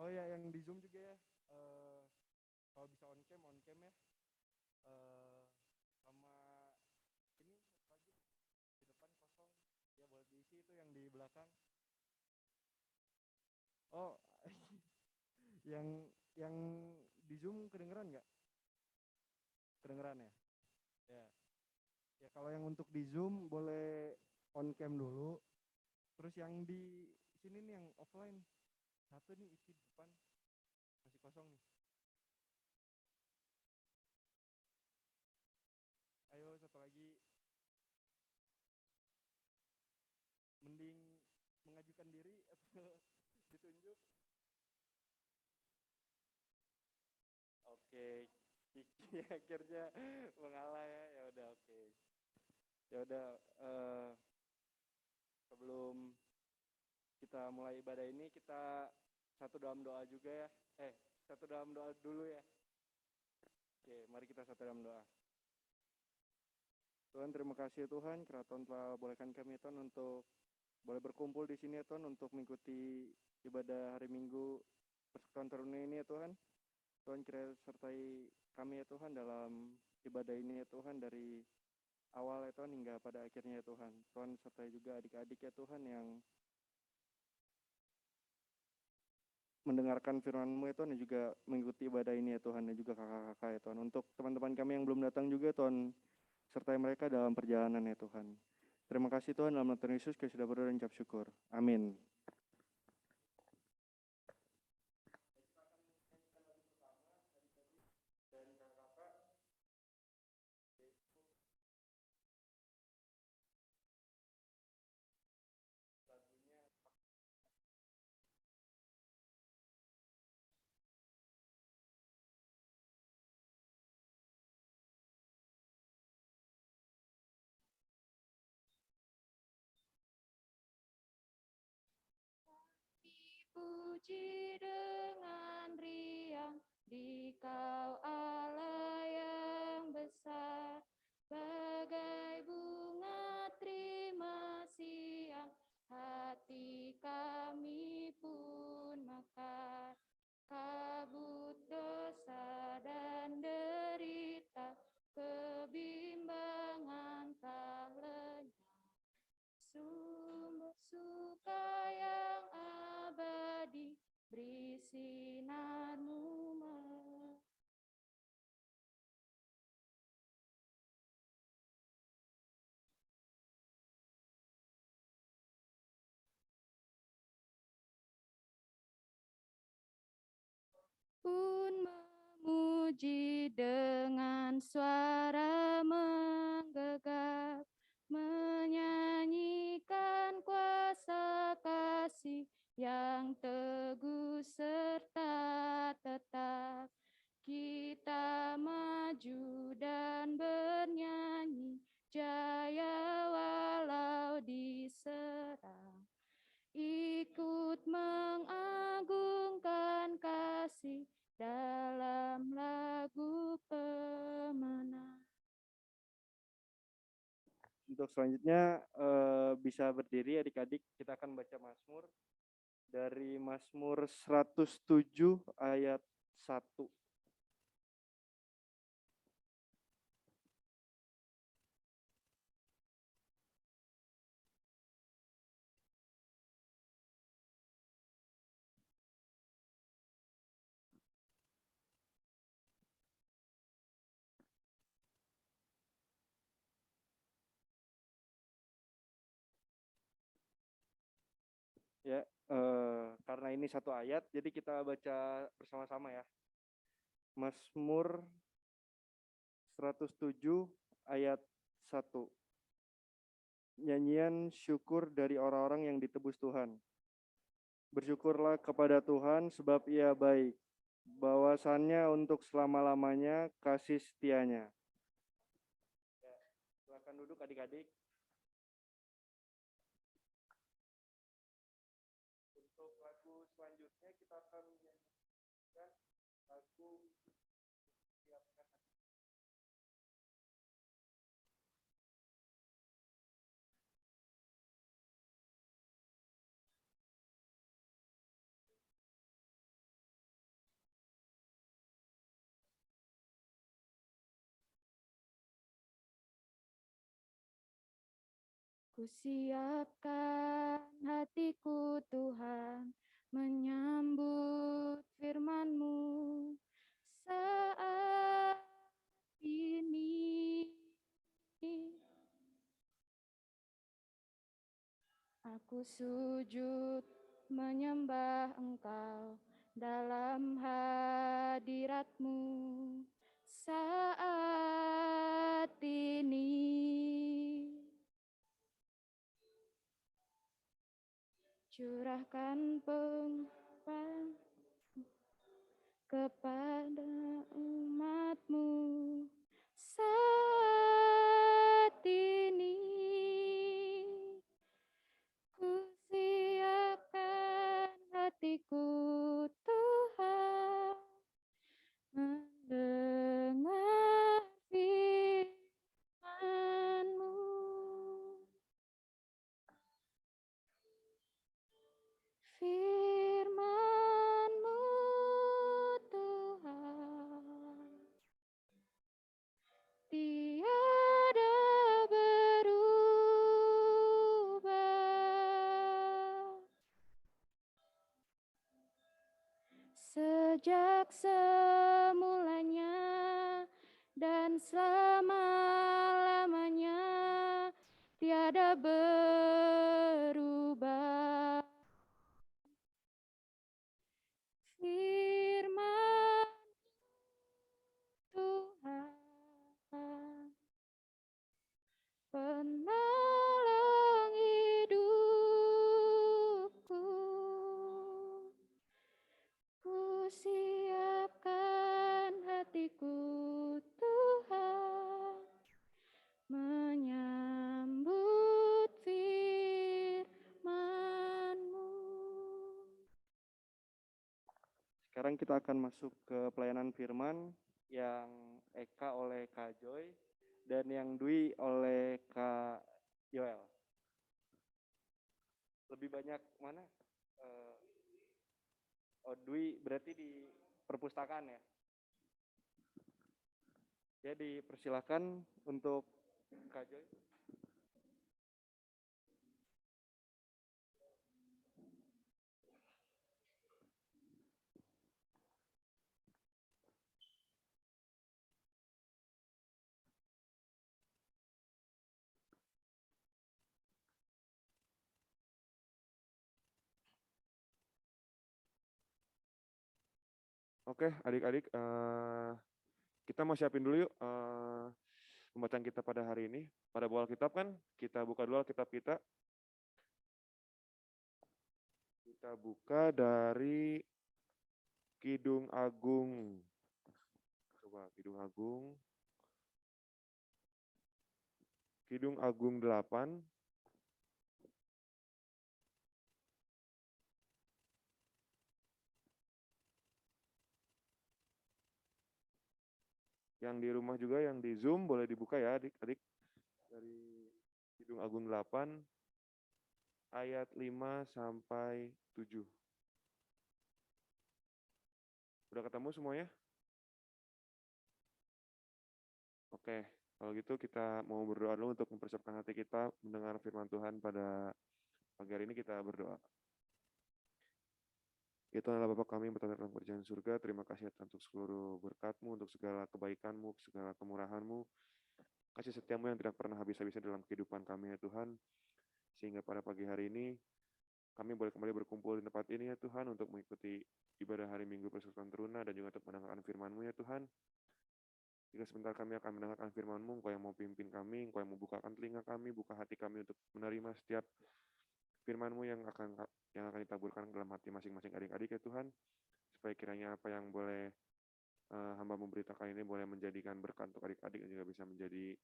Oh ya, yang di Zoom juga ya. Eh, Kalau bisa on cam ya. Eh, Sama ini satu lagi di depan kosong. Ya boleh diisi itu yang di belakang. Oh, yang yang di Zoom kedengeran nggak? Kedengeran ya? Ya. Ya kalau yang untuk di Zoom boleh on cam dulu. Terus yang di sini nih yang offline satu nih isi di depan masih kosong nih. Ayo satu lagi, mending mengajukan diri atau ditunjuk. Oke, Kiki akhirnya mengalah ya. Ya udah oke. Ya udah sebelum kita mulai ibadah ini kita satu dalam doa juga ya. Satu dalam doa dulu ya. Oke, mari kita satu dalam doa. Tuhan, terima kasih ya Tuhan, karena Tuhan telah bolehkan kami Tuhan untuk boleh berkumpul di sini ya Tuhan untuk mengikuti ibadah hari Minggu Persekutuan Teruna ini ya Tuhan. Tuhan kiranya sertai kami ya Tuhan dalam ibadah ini ya Tuhan dari awal ya Tuhan hingga pada akhirnya ya Tuhan. Tuhan sertai juga adik-adik ya Tuhan yang mendengarkan firman-Mu ya Tuhan dan juga mengikuti ibadah ini ya Tuhan dan juga kakak-kakak ya Tuhan. Untuk teman-teman kami yang belum datang juga Tuhan sertai mereka dalam perjalanan ya Tuhan. Terima kasih Tuhan, dalam nama Tuhan Yesus kami sudah berdoa dan ucap syukur. Amin. Puji dengan riang di Kau Allah yang besar, bagai bunga terima siang, hati kami pun mekar. Kabut dosa dan derita, kebimbangan tak lenyap. Sumber suka yang abadi, beri sinarmu pun memuji dengan suara menggegap, menyanyikan kuasa kasih yang teguh serta tetap. Kita maju dan bernyanyi, jaya walau diserang. Ikut mengagungkan kasih dalam lagu pemenang. Untuk selanjutnya bisa berdiri adik-adik, kita akan baca Mazmur dari Mazmur 107 ayat 1. Ya, karena ini satu ayat, jadi kita baca bersama-sama ya. Mazmur 107 ayat 1. Nyanyian syukur dari orang-orang yang ditebus Tuhan. Bersyukurlah kepada Tuhan sebab Ia baik. Bahwasannya untuk selama-lamanya kasih setianya. Ya, silakan duduk adik-adik. Untuk lagu selanjutnya kita akan menyanyikan lagu Siapkan. Ku siapkan hatiku Tuhan menyambut firman-Mu saat ini. Aku sujud menyembah Engkau dalam hadirat-Mu saat ini. Curahkan pengurapan kepada umat-Mu saat ini. Ku siapkan hatiku Tuhan mendengar firman-Mu. Firman-Mu Tuhan tiada berubah. Sejak semulanya dan selama-lamanya tiada berubah. Firman Tuhan, penolong hidupku. Ku siapkan hatiku Tuhan menyambut firman-Mu. Sekarang kita akan masuk ke pelayanan firman yang Eka oleh Kak Joy dan yang Dwi oleh Kak Yoel. Lebih banyak mana? Oh, Dwi berarti di perpustakaan ya? Ya, dipersilakan untuk Kak Joy. Oke, adik-adik, kita mau siapin dulu yuk pembacaan kita pada hari ini. Pada buku Alkitab kan, kita buka dulu Alkitab kita. Kita buka dari Kidung Agung. Coba Kidung Agung. Kidung Agung 8. Yang di rumah juga, yang di Zoom boleh dibuka ya adik-adik. Dari Kidung Agung 8 ayat 5 sampai 7. Udah ketemu semuanya? Oke, kalau gitu kita mau berdoa dulu untuk mempersiapkan hati kita mendengar firman Tuhan pada pagi hari ini. Kita berdoa. Ya Tuhan Allah Bapa kami yang berada dalam kerajaan surga, terima kasih atas untuk seluruh berkat-Mu, untuk segala kebaikan-Mu, segala kemurahan-Mu, kasih setia-Mu yang tidak pernah habis-habisnya dalam kehidupan kami ya Tuhan, sehingga pada pagi hari ini kami boleh kembali berkumpul di tempat ini ya Tuhan, untuk mengikuti ibadah hari Minggu Persekutuan Teruna dan juga untuk mendengarkan firman-Mu ya Tuhan. Jika sebentar kami akan mendengarkan firman-Mu, Engkau yang mau pimpin kami, Engkau yang mau bukakan telinga kami, buka hati kami untuk menerima setiap firman-Mu yang akan ditaburkan dalam hati masing-masing adik-adik ya Tuhan, supaya kiranya apa yang boleh hamba memberitakan ini boleh menjadikan berkat untuk adik-adik dan juga bisa menjadi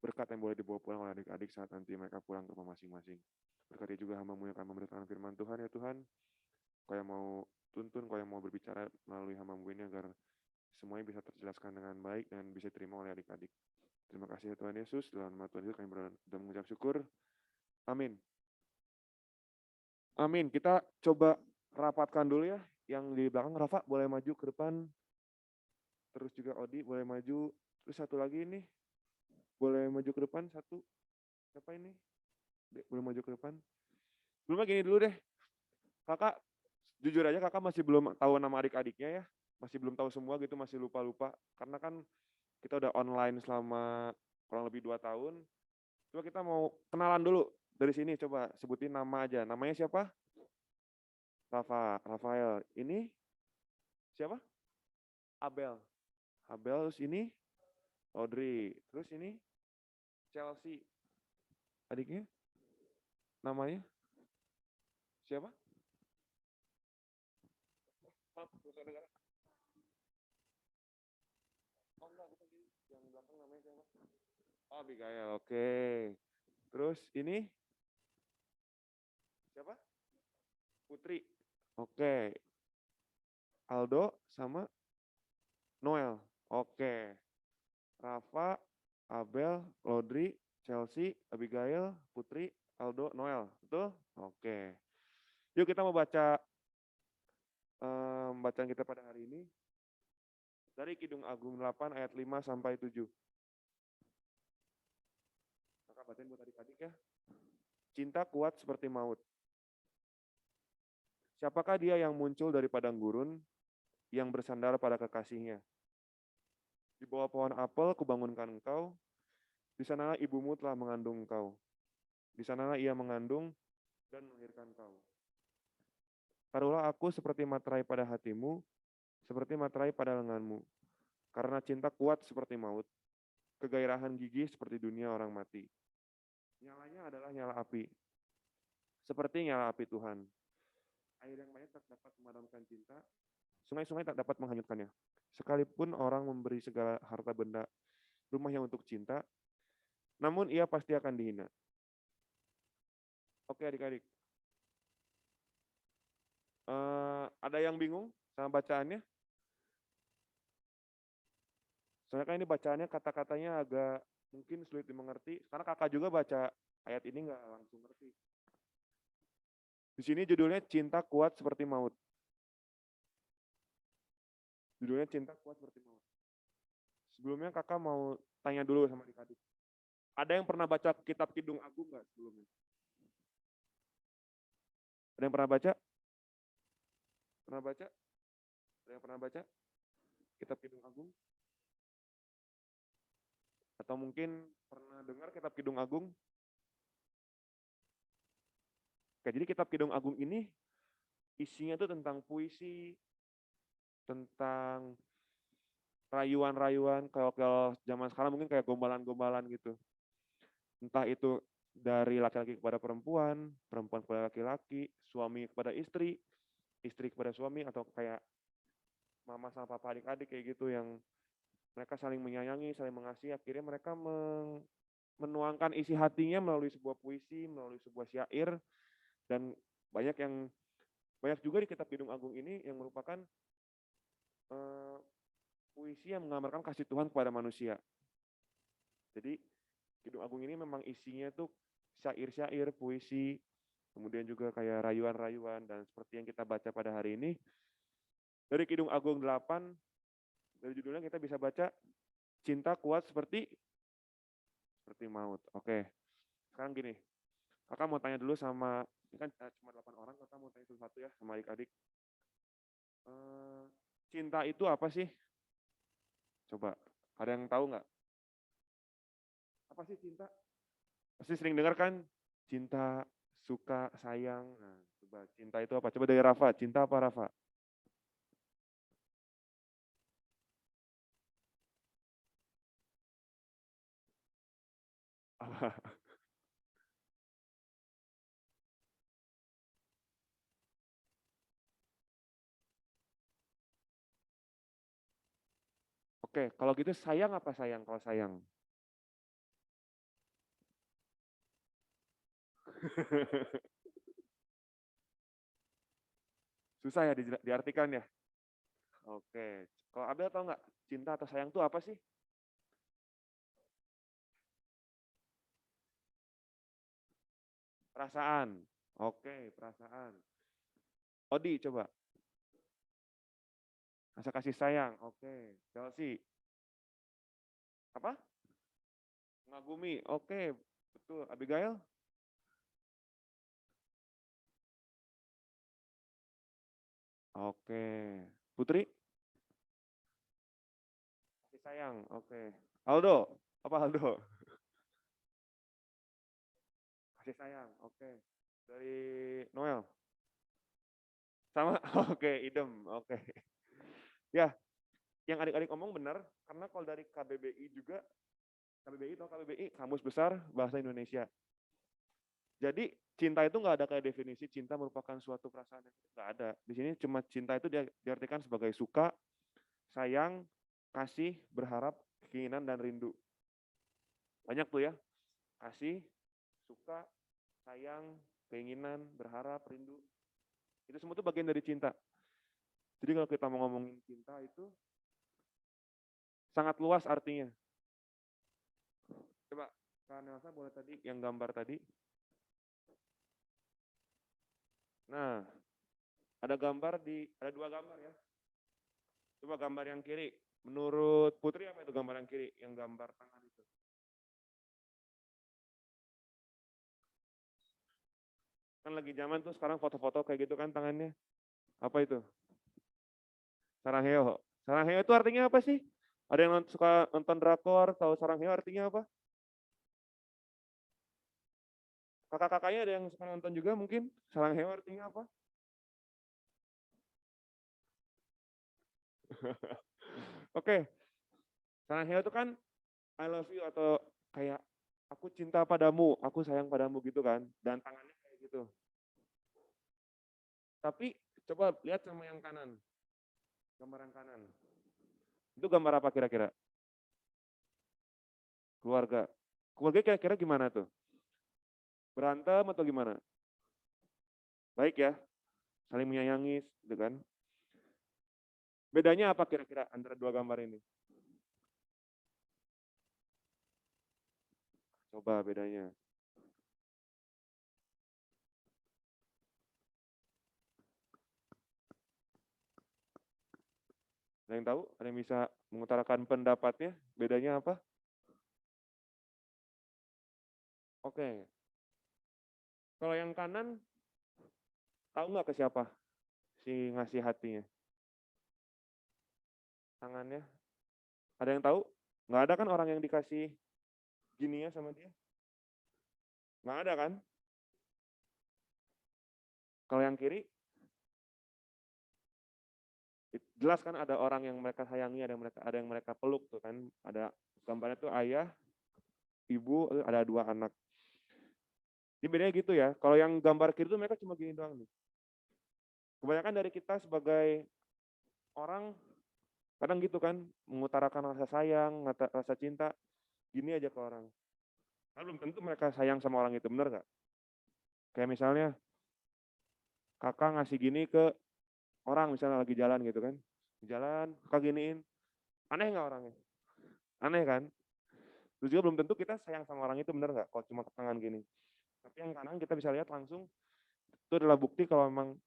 berkat yang boleh dibawa pulang oleh adik-adik saat nanti mereka pulang ke rumah masing-masing. Berkati juga hamba-Mu yang akan memberitakan firman Tuhan ya Tuhan, Kau yang mau tuntun, Kau yang mau berbicara melalui hamba-Mu ini agar semuanya bisa terjelaskan dengan baik dan bisa diterima oleh adik-adik. Terima kasih ya Tuhan Yesus, dalam nama Tuhan Yesus kami berdoa dan mengucap syukur. Amin. Amin. Kita coba rapatkan dulu ya. Yang di belakang, Rafa boleh maju ke depan. Terus juga Odi boleh maju. Terus satu lagi ini, boleh maju ke depan satu. Siapa ini? Belum maju ke depan. Sebelumnya gini dulu deh. Kakak, jujur aja kakak masih belum tahu nama adik-adiknya ya. Masih belum tahu semua gitu, masih lupa-lupa. Karena kan kita udah online selama kurang lebih 2 tahun. Coba kita mau kenalan dulu. Dari sini coba sebutin nama aja. Namanya siapa? Rafael. Ini siapa? Abel. Abel, terus ini Audrey. Terus ini Chelsea. Adiknya namanya siapa? Oh enggak, bukan di yang belakang namanya siapa? Oh, Abigail. Oke. Terus ini siapa? Putri. Oke. Aldo sama Noel. Oke. Rafa, Abel, Lodri, Chelsea, Abigail, Putri, Aldo, Noel. Betul? Oke. Yuk kita mau baca bacaan kita pada hari ini dari Kidung Agung 8 ayat 5 sampai 7. Kakak bacain buat adik-adik ya. Cinta kuat seperti maut. Siapakah dia yang muncul dari padang gurun, yang bersandar pada kekasihnya? Di bawah pohon apel kubangunkan engkau, di sanalah ibumu telah mengandung engkau. Di sanalah ia mengandung dan melahirkan engkau. Taruhlah aku seperti materai pada hatimu, seperti materai pada lenganmu. Karena cinta kuat seperti maut, kegairahan gigih seperti dunia orang mati. Nyalanya adalah nyala api, seperti nyala api Tuhan. Air yang banyak tak dapat memadamkan cinta, sungai-sungai tak dapat menghanyutkannya. Sekalipun orang memberi segala harta benda rumahnya untuk cinta, namun ia pasti akan dihina. Oke adik-adik, ada yang bingung sama bacaannya? Soalnya kan ini bacaannya kata-katanya agak mungkin sulit dimengerti, karena kakak juga baca ayat ini nggak langsung ngerti. Di sini judulnya Cinta Kuat Seperti Maut. Judulnya Cinta Kuat Seperti Maut. Sebelumnya kakak mau tanya dulu sama adik-adik. Ada yang pernah baca kitab Kidung Agung nggak sebelumnya? Ada yang pernah baca? Pernah baca? Ada yang pernah baca kitab Kidung Agung? Atau mungkin pernah dengar kitab Kidung Agung? Oke, jadi kitab Kidung Agung ini isinya itu tentang puisi, tentang rayuan-rayuan, kalau zaman sekarang mungkin kayak gombalan-gombalan gitu. Entah itu dari laki-laki kepada perempuan, perempuan kepada laki-laki, suami kepada istri, istri kepada suami, atau kayak mama sama papa adik-adik kayak gitu yang mereka saling menyayangi, saling mengasihi, akhirnya mereka menuangkan isi hatinya melalui sebuah puisi, melalui sebuah syair, dan banyak juga di kitab Kidung Agung ini yang merupakan puisi yang menggambarkan kasih Tuhan kepada manusia. Jadi Kidung Agung ini memang isinya tuh syair-syair, puisi, kemudian juga kayak rayuan-rayuan, dan seperti yang kita baca pada hari ini, dari Kidung Agung 8, dari judulnya kita bisa baca, cinta kuat seperti maut. Oke, sekarang gini, kakak mau tanya dulu sama, ini kan cuma 8 orang, kakak mau tanya satu-satu ya sama adik-adik. Cinta itu apa sih? Coba, ada yang tahu nggak? Apa sih cinta? Pasti sering dengar kan? Cinta, suka, sayang. Nah, coba cinta itu apa? Coba dari Rafa, cinta apa Rafa? Oke, kalau gitu sayang apa sayang kalau sayang? Susah ya diartikan ya? Oke, kalau Abel tahu nggak cinta atau sayang itu apa sih? Perasaan. Oke, perasaan. Odi coba. Rasa kasih sayang. Oke. Chelsea. Apa? Mengagumi. Oke. Betul, Abigail? Oke. Putri? Kasih sayang, oke. Aldo? Apa Aldo? Kasih sayang, oke. Dari Noel? Sama? Oke, idem, oke. Ya, yang adik-adik omong benar, karena kalau dari KBBI juga, KBBI atau KBBI, Kamus Besar Bahasa Indonesia. Jadi cinta itu nggak ada kayak definisi cinta merupakan suatu perasaan yang nggak ada. Di sini cuma cinta itu diartikan sebagai suka, sayang, kasih, berharap, keinginan, dan rindu. Banyak tuh ya, kasih, suka, sayang, keinginan, berharap, rindu. Itu semua tuh bagian dari cinta. Jadi kalau kita mau ngomongin cinta itu sangat luas artinya. Coba Kak Nelsa boleh tadi yang gambar tadi. Nah, ada dua gambar ya. Coba gambar yang kiri. Menurut Putri apa itu gambar yang kiri? Yang gambar tangan itu. Kan lagi zaman tuh sekarang foto-foto kayak gitu kan tangannya. Apa itu? Saranghae. Saranghae itu artinya apa sih? Ada yang suka nonton drakor, tahu saranghae artinya apa? Kakak-kakaknya ada yang suka nonton juga mungkin? Saranghae artinya apa? Oke, saranghae itu kan I love you atau kayak aku cinta padamu, aku sayang padamu gitu kan. Dan tangannya kayak gitu. Tapi coba lihat sama yang kanan. Gambar yang kanan. Itu gambar apa kira-kira? Keluarga. Keluarga kira-kira gimana tuh? Berantem atau gimana? Baik ya, saling menyayangi, gitu kan. Bedanya apa kira-kira antara dua gambar ini? Coba bedanya. Ada yang tahu? Ada yang bisa mengutarakan pendapatnya? Bedanya apa? Oke. Kalau yang kanan, tahu nggak ke siapa si ngasih hatinya? Tangannya? Ada yang tahu? Nggak ada kan orang yang dikasih gini ya sama dia? Nggak ada kan? Kalau yang kiri, jelas kan ada orang yang mereka sayangi, ada yang mereka peluk tuh kan. Ada gambarnya tuh ayah, ibu, ada dua anak. Jadi bedanya gitu ya. Kalau yang gambar kiri tuh mereka cuma gini doang nih. Kebanyakan dari kita sebagai orang kadang gitu kan, mengutarakan rasa sayang, rasa cinta, gini aja ke orang. Kan belum tentu mereka sayang sama orang itu, bener nggak? Kayak misalnya kakak ngasih gini ke orang, misalnya lagi jalan gitu kan. Jalan, kakak giniin, aneh nggak orangnya? Aneh kan? Terus juga belum tentu kita sayang sama orang itu, bener nggak? Kalau cuma ke tangan gini. Tapi yang kanan kita bisa lihat langsung, itu adalah bukti kalau memang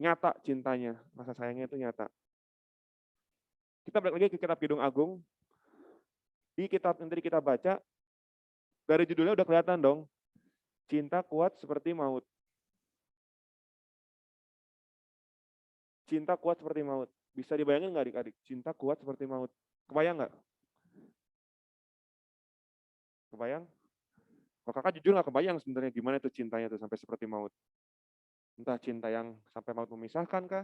nyata cintanya, rasa sayangnya itu nyata. Kita balik lagi ke kitab Kidung Agung. Di kitab yang tadi kita baca, dari judulnya udah kelihatan dong, cinta kuat seperti maut. Cinta kuat seperti maut. Bisa dibayangin nggak adik-adik? Cinta kuat seperti maut. Kebayang nggak? Kebayang? Kalau kakak jujur nggak kebayang sebenarnya gimana itu cintanya tuh sampai seperti maut. Entah cinta yang sampai maut memisahkan kah?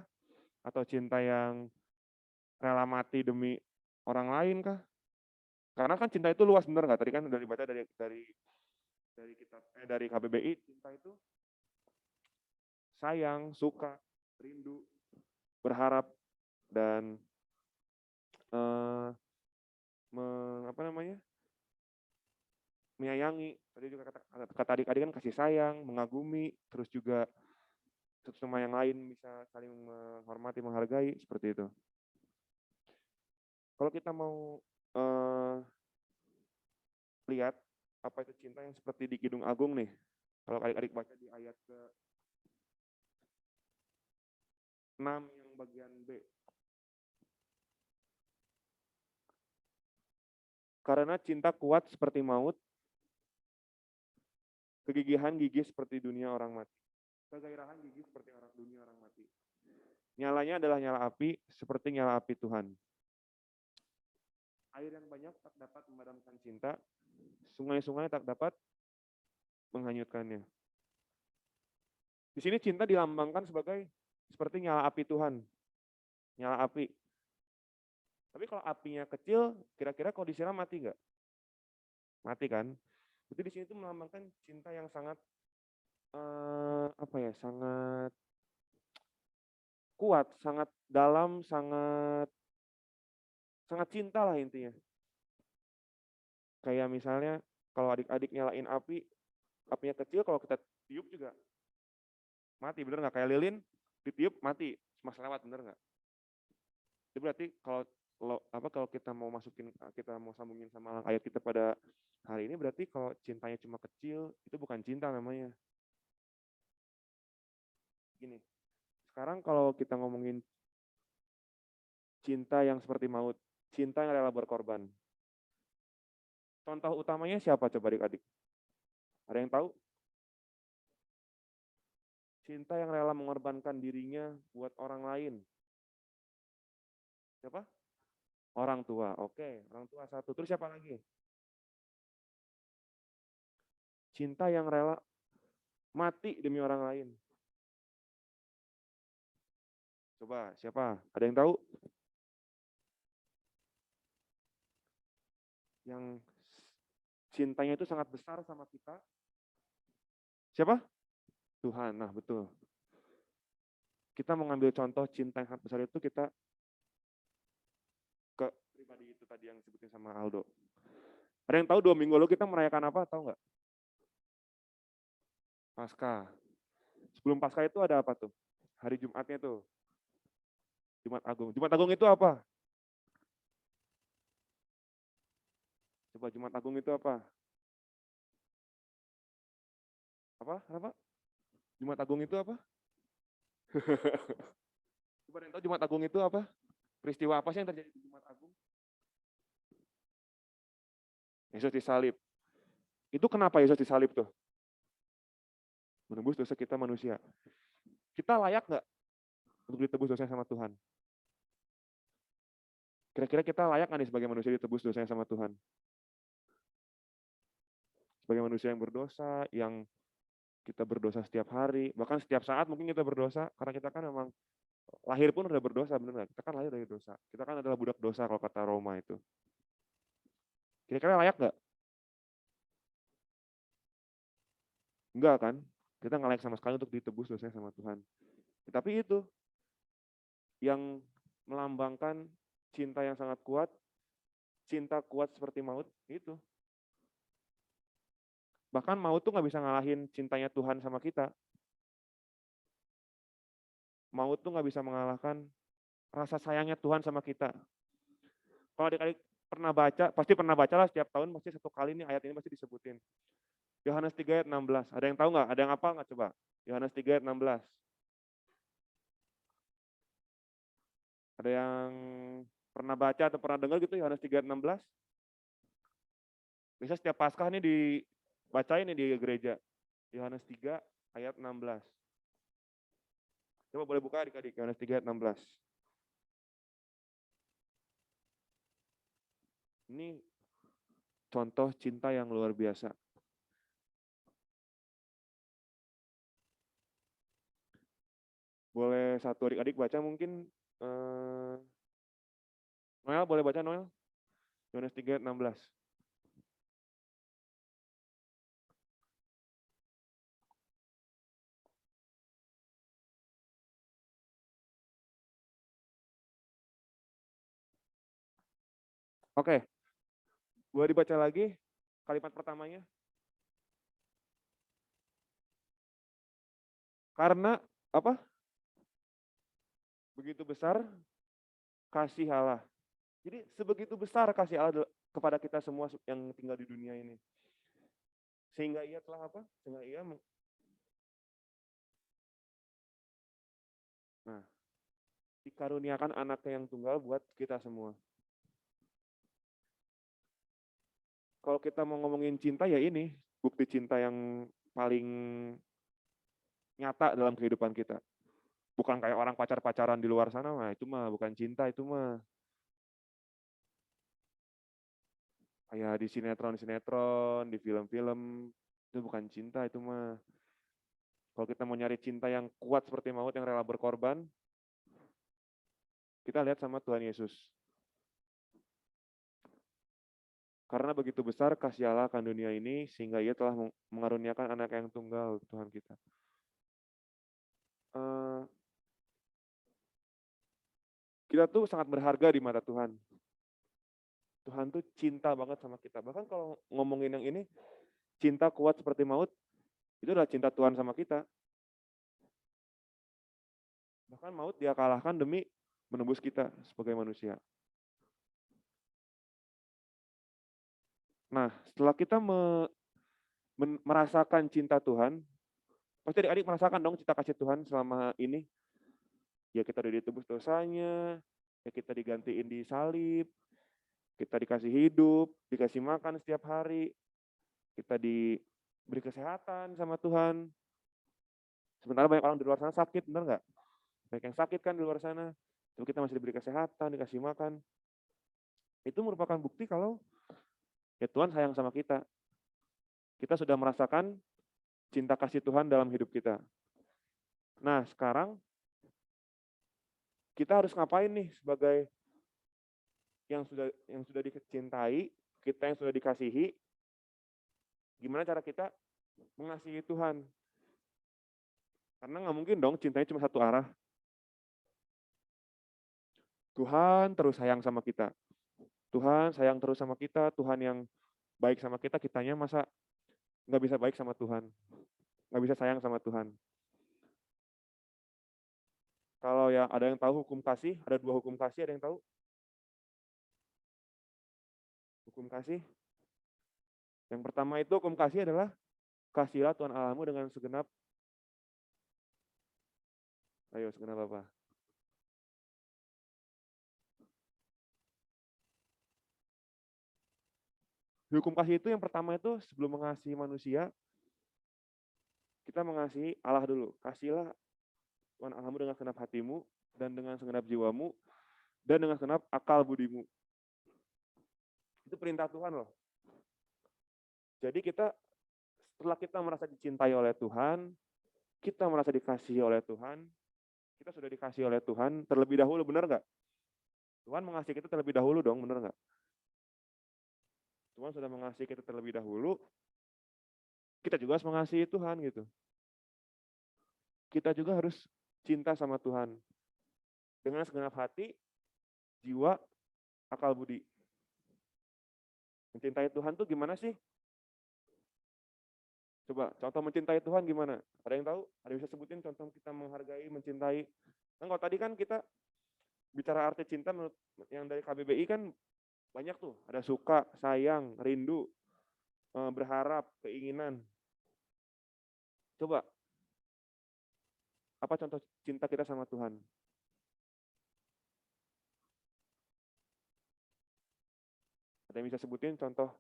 Atau cinta yang rela mati demi orang lain kah? Karena kan cinta itu luas, bener nggak? Tadi kan udah dibaca dari KBBI, cinta itu sayang, suka, rindu, berharap, dan apa namanya, menyayangi. Tadi juga kata adik-adik kan kasih sayang, mengagumi, terus juga sama yang lain bisa saling menghormati, menghargai, seperti itu. Kalau kita mau lihat apa itu cinta yang seperti di Kidung Agung nih, kalau adik-adik baca di ayat ke-6 yang bagian B. Karena cinta kuat seperti maut, Kegigihan gigih seperti dunia orang mati. Kegairahan gigih seperti orang dunia orang mati. Nyalanya adalah nyala api, seperti nyala api Tuhan. Air yang banyak tak dapat memadamkan cinta, sungai-sungai tak dapat menghanyutkannya. Di sini cinta dilambangkan sebagai seperti nyala api Tuhan. Nyala api. Tapi kalau apinya kecil, kira-kira kalau disiram mati nggak? Mati kan? Jadi di sini tuh melambangkan cinta yang sangat sangat kuat, sangat dalam, sangat cinta lah intinya. Kayak misalnya kalau adik-adik nyalain api, apinya kecil, kalau kita tiup juga mati, bener nggak? Kayak lilin ditiup mati, cuma lewat, bener nggak? Itu berarti kalau kita mau sambungin sama ayat kita pada hari ini, berarti kalau cintanya cuma kecil, itu bukan cinta namanya. Gini, sekarang kalau kita ngomongin cinta yang seperti maut, cinta yang rela berkorban. Contoh utamanya siapa coba adik-adik? Ada yang tahu? Cinta yang rela mengorbankan dirinya buat orang lain. Siapa? Orang tua. Oke, orang tua satu. Terus siapa lagi? Cinta yang rela mati demi orang lain. Coba, siapa? Ada yang tahu? Yang cintanya itu sangat besar sama kita. Siapa? Tuhan. Nah, betul. Kita mau ngambil contoh cinta yang sangat besar itu, kita ke pribadi itu tadi yang disebutin sama Aldo. Ada yang tahu 2 minggu lalu kita merayakan apa? Tahu nggak? Paskah. Sebelum Paskah itu ada apa tuh? Hari Jumatnya tuh. Jumat Agung. Jumat Agung itu apa? Coba Jumat Agung itu apa? Apa? Jumat Agung itu apa? Coba ada yang tahu Jumat Agung itu apa? Peristiwa apa sih yang terjadi di Jumat Agung? Yesus disalib. Itu kenapa Yesus disalib tuh? Menembus dosa kita manusia. Kita layak nggak untuk ditebus dosanya sama Tuhan? Kira-kira kita layak nggak nih sebagai manusia ditebus dosanya sama Tuhan? Sebagai manusia yang berdosa, yang kita berdosa setiap hari, bahkan setiap saat mungkin kita berdosa, karena kita kan memang lahir pun udah berdosa, benar nggak? Kita kan lahir dari dosa. Kita kan adalah budak dosa kalau kata Roma itu. Kira-kira layak nggak? Enggak kan? Kita nggak layak sama sekali untuk ditebus dosanya sama Tuhan. Tapi itu yang melambangkan cinta yang sangat kuat, cinta kuat seperti maut, itu. Bahkan maut tuh nggak bisa ngalahin cintanya Tuhan sama kita. Maut tuh nggak bisa mengalahkan rasa sayangnya Tuhan sama kita. Kalau adik-adik pernah baca, pasti pernah baca lah setiap tahun, pasti satu kali nih ayat ini pasti disebutin. Yohanes 3 ayat 16. Ada yang tahu nggak? Ada yang apa nggak coba? Yohanes 3 ayat 16. Ada yang pernah baca atau pernah dengar gitu Yohanes 3 ayat 16? Bisa setiap Paskah nih dibacain nih di gereja. Yohanes 3 ayat 16. Coba boleh buka adik-adik, Yohanes 3 ayat 16. Ini contoh cinta yang luar biasa. Boleh satu adik-adik baca mungkin. Noel boleh baca Noel? Yohanes 3 ayat 16. Oke, boleh dibaca lagi kalimat pertamanya. Karena apa? Begitu besar kasih Allah. Jadi sebegitu besar kasih Allah kepada kita semua yang tinggal di dunia ini. Sehingga ia telah apa? Sehingga ia dikaruniakan anaknya yang tunggal buat kita semua. Kalau kita mau ngomongin cinta ya ini, bukti cinta yang paling nyata dalam kehidupan kita. Bukan kayak orang pacar-pacaran di luar sana mah, itu mah bukan cinta, itu mah kayak di sinetron, di film-film, itu bukan cinta, itu mah. Kalau kita mau nyari cinta yang kuat seperti maut yang rela berkorban, kita lihat sama Tuhan Yesus. Karena begitu besar kasih Allah akan dunia ini, sehingga ia telah mengaruniakan anak yang tunggal, Tuhan kita. Kita tuh sangat berharga di mata Tuhan. Tuhan tuh cinta banget sama kita. Bahkan kalau ngomongin yang ini, cinta kuat seperti maut, itu adalah cinta Tuhan sama kita. Bahkan maut dia kalahkan demi menembus kita sebagai manusia. Nah, setelah kita merasakan cinta Tuhan, pasti adik-adik merasakan dong cinta kasih Tuhan selama ini. Ya kita udah ditebus dosanya, ya kita digantiin di salib, kita dikasih hidup, dikasih makan setiap hari, kita diberi kesehatan sama Tuhan. Sementara banyak orang di luar sana sakit, benar nggak? Banyak yang sakit kan di luar sana, tapi kita masih diberi kesehatan, dikasih makan. Itu merupakan bukti kalau ya Tuhan sayang sama kita. Kita sudah merasakan cinta kasih Tuhan dalam hidup kita. Nah, sekarang kita harus ngapain nih sebagai yang sudah dicintai, kita yang sudah dikasihi, gimana cara kita mengasihi Tuhan? Karena nggak mungkin dong cintanya cuma satu arah. Tuhan terus sayang sama kita. Tuhan sayang terus sama kita, Tuhan yang baik sama kita, kitanya masa nggak bisa baik sama Tuhan? Nggak bisa sayang sama Tuhan. Kalau ya ada yang tahu hukum kasih, ada 2 hukum kasih, ada yang tahu? Hukum kasih. Yang pertama itu hukum kasih adalah kasihilah Tuhan Allahmu dengan segenap, ayo segenap apa? Hukum kasih itu yang pertama itu sebelum mengasihi manusia, kita mengasihi Allah dulu. Kasihlah Tuhan Allahmu dengan segenap hatimu, dan dengan segenap jiwamu, dan dengan segenap akal budimu. Itu perintah Tuhan loh. Jadi setelah kita merasa dicintai oleh Tuhan, kita merasa dikasihi oleh Tuhan, kita sudah dikasihi oleh Tuhan terlebih dahulu, benar nggak? Tuhan mengasihi kita terlebih dahulu dong, benar nggak? Tuhan sudah mengasihi kita terlebih dahulu, kita juga harus mengasihi Tuhan gitu. Kita juga harus cinta sama Tuhan dengan segenap hati, jiwa, akal budi. Mencintai Tuhan tuh gimana sih? Coba contoh mencintai Tuhan gimana? Ada yang tahu? Ada yang bisa sebutin contoh kita menghargai, mencintai? Kan kalau tadi kan kita bicara arti cinta menurut yang dari KBBI kan banyak tuh. Ada suka, sayang, rindu, berharap, keinginan. Coba, apa contoh cinta kita sama Tuhan? Ada yang bisa sebutin contoh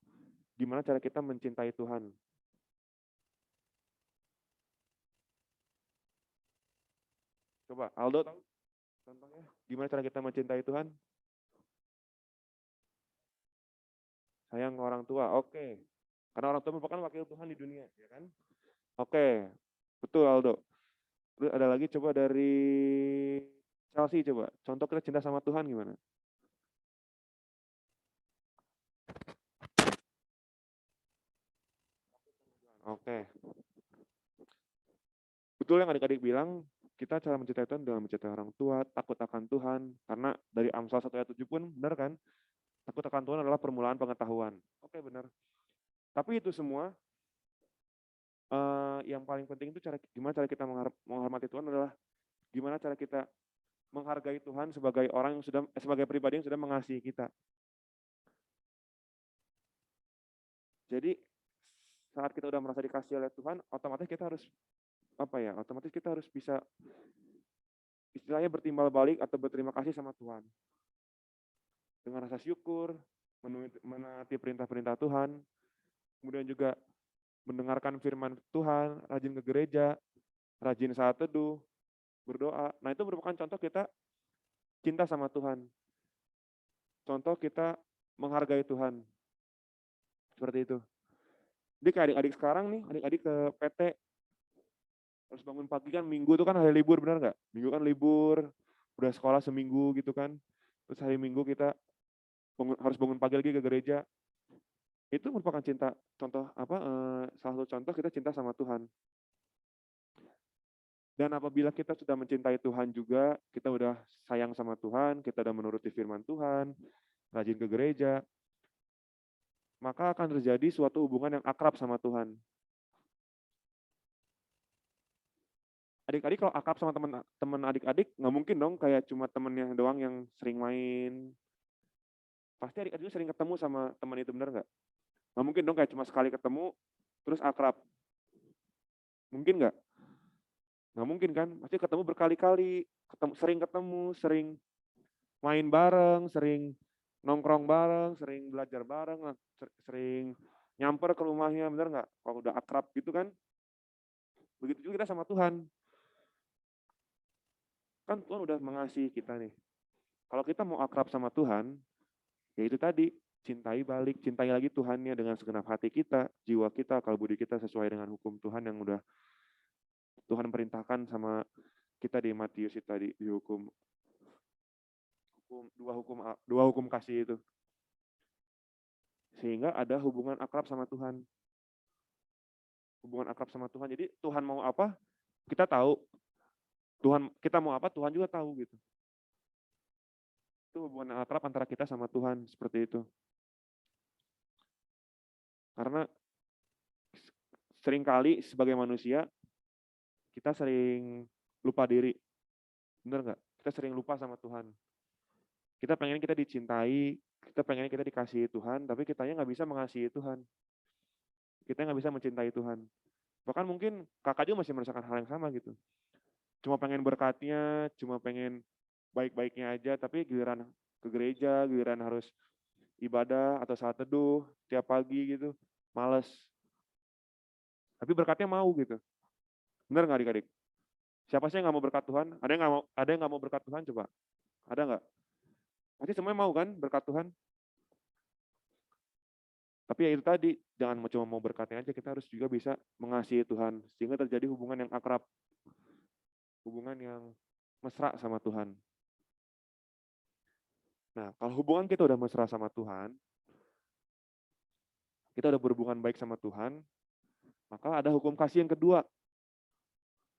gimana cara kita mencintai Tuhan? Coba, Aldo tahu contohnya? Gimana cara kita mencintai Tuhan? Sayang ke orang tua, oke. Karena orang tua merupakan wakil Tuhan di dunia, ya kan? Oke, betul Aldo. Terus ada lagi coba dari Chelsea coba. Contoh kita cinta sama Tuhan gimana? Oke. Betul yang adik-adik bilang, kita cara mencintai Tuhan dengan mencintai orang tua, takut akan Tuhan. Karena dari Amsal 1 ayat 7 pun benar kan? Takut akan Tuhan adalah permulaan pengetahuan. Oke, benar. Tapi itu semua, yang paling penting itu gimana cara kita menghormati Tuhan adalah gimana cara kita menghargai Tuhan sebagai orang yang sebagai pribadi yang sudah mengasihi kita. Jadi saat kita udah merasa dikasihi oleh Tuhan, otomatis kita harus otomatis kita harus bisa istilahnya bertimbal balik atau berterima kasih sama Tuhan. Dengan rasa syukur, menaati perintah-perintah Tuhan, kemudian juga mendengarkan firman Tuhan, rajin ke gereja, rajin saat teduh, berdoa. Nah, itu merupakan contoh kita cinta sama Tuhan. Contoh kita menghargai Tuhan. Seperti itu. Jadi kayak adik-adik sekarang nih, adik-adik ke PT, harus bangun pagi kan, Minggu itu kan hari libur, benar nggak? Minggu kan libur, udah sekolah seminggu gitu kan. Terus hari Minggu kita harus bangun pagi lagi ke gereja. Itu merupakan cinta, contoh apa? Salah satu contoh kita cinta sama Tuhan. Dan apabila kita sudah mencintai Tuhan juga, kita udah sayang sama Tuhan, kita udah menuruti firman Tuhan, rajin ke gereja, maka akan terjadi suatu hubungan yang akrab sama Tuhan. Adik-adik kalau akrab sama teman adik-adik, nggak mungkin dong kayak cuma temennya doang yang sering main. Pasti adik-adik sering ketemu sama teman itu, benar nggak? Nggak mungkin dong kayak cuma sekali ketemu, terus akrab. Mungkin nggak? Nggak mungkin kan? Pasti ketemu berkali-kali, sering main bareng, sering nongkrong bareng, sering belajar bareng, sering nyamper ke rumahnya, benar nggak? Kalau udah akrab gitu kan? Begitu juga kita sama Tuhan. Kan Tuhan udah mengasihi kita nih. Kalau kita mau akrab sama Tuhan, ya itu tadi, cintai balik, cintai lagi Tuhannya dengan segenap hati kita, jiwa kita, akal budi kita sesuai dengan hukum Tuhan yang udah Tuhan perintahkan sama kita di Matius itu tadi, di dua hukum kasih itu. Sehingga ada hubungan akrab sama Tuhan. Hubungan akrab sama Tuhan. Jadi Tuhan mau apa, kita tahu. Kita mau apa, Tuhan juga tahu gitu. Itu hubungan akrab antara kita sama Tuhan, seperti itu. Karena seringkali sebagai manusia, kita sering lupa diri. Benar nggak? Kita sering lupa sama Tuhan. Kita pengen kita dicintai, kita pengen kita dikasihi Tuhan, tapi kitanya nggak bisa mengasihi Tuhan. Kita nggak bisa mencintai Tuhan. Bahkan mungkin kakak juga masih merasakan hal yang sama gitu. Cuma pengen berkatnya, cuma pengen baik-baiknya aja, tapi giliran ke gereja, giliran harus ibadah atau saat teduh tiap pagi gitu, males. Tapi berkatnya mau gitu. Benar nggak adik-adik? Siapa sih yang nggak mau berkat Tuhan? Ada yang nggak mau berkat Tuhan coba? Ada nggak? Pasti semuanya mau kan berkat Tuhan? Tapi ya itu tadi, jangan cuma mau berkatnya aja, kita harus juga bisa mengasihi Tuhan. Sehingga terjadi hubungan yang akrab. Hubungan yang mesra sama Tuhan. Nah, kalau hubungan kita udah mesra sama Tuhan, kita udah berhubungan baik sama Tuhan, maka ada hukum kasih yang kedua.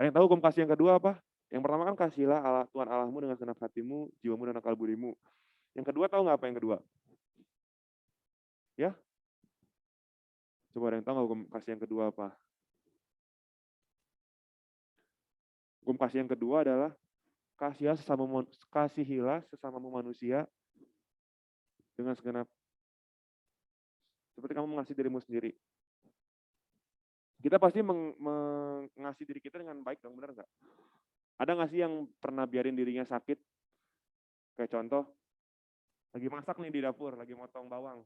Ada yang tahu hukum kasih yang kedua apa? Yang pertama kan kasihilah Allah, Tuhan Allahmu dengan segenap hatimu, jiwamu, dan akal budimu. Yang kedua tahu nggak apa yang kedua? Ya? Coba ada yang tahu nggak hukum kasih yang kedua apa? Hukum kasih yang kedua adalah kasihilah sesamamu manusia dengan segenap seperti kamu mengasihi dirimu sendiri. Kita pasti mengasihi diri kita dengan baik dong, benar nggak? Ada nggak sih yang pernah biarin dirinya sakit? Kayak contoh, lagi masak nih di dapur, lagi motong bawang.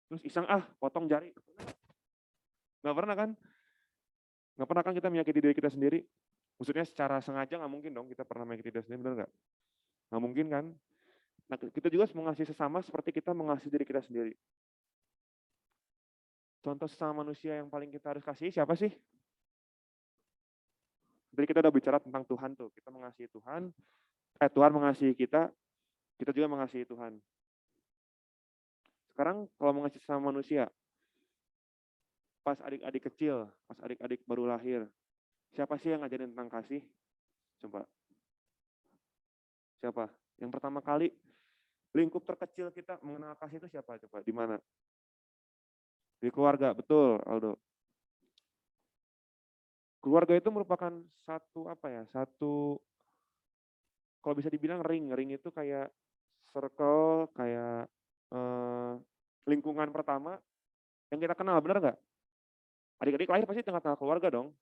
Terus iseng, potong jari. Nggak pernah kan? Nggak pernah kan kita menyakiti diri kita sendiri? Maksudnya secara sengaja nggak mungkin dong kita pernah menyakiti diri sendiri, benar nggak? Nggak mungkin kan? Nah, kita juga mengasihi sesama seperti kita mengasihi diri kita sendiri. Contoh sesama manusia yang paling kita harus kasih siapa sih? Jadi kita udah bicara tentang Tuhan tuh, kita mengasihi Tuhan, Tuhan mengasihi kita juga mengasihi Tuhan. Sekarang kalau mengasihi sesama manusia, pas adik-adik kecil, pas adik-adik baru lahir, siapa sih yang ngajarin tentang kasih? Coba. Siapa? Yang pertama kali lingkup terkecil kita mengenal kasih itu siapa? Coba di mana? Di keluarga, betul, Aldo. Keluarga itu merupakan satu kalau bisa dibilang ring itu kayak circle, kayak lingkungan pertama yang kita kenal, benar nggak? Adik-adik lahir pasti tengah-tengah keluarga dong.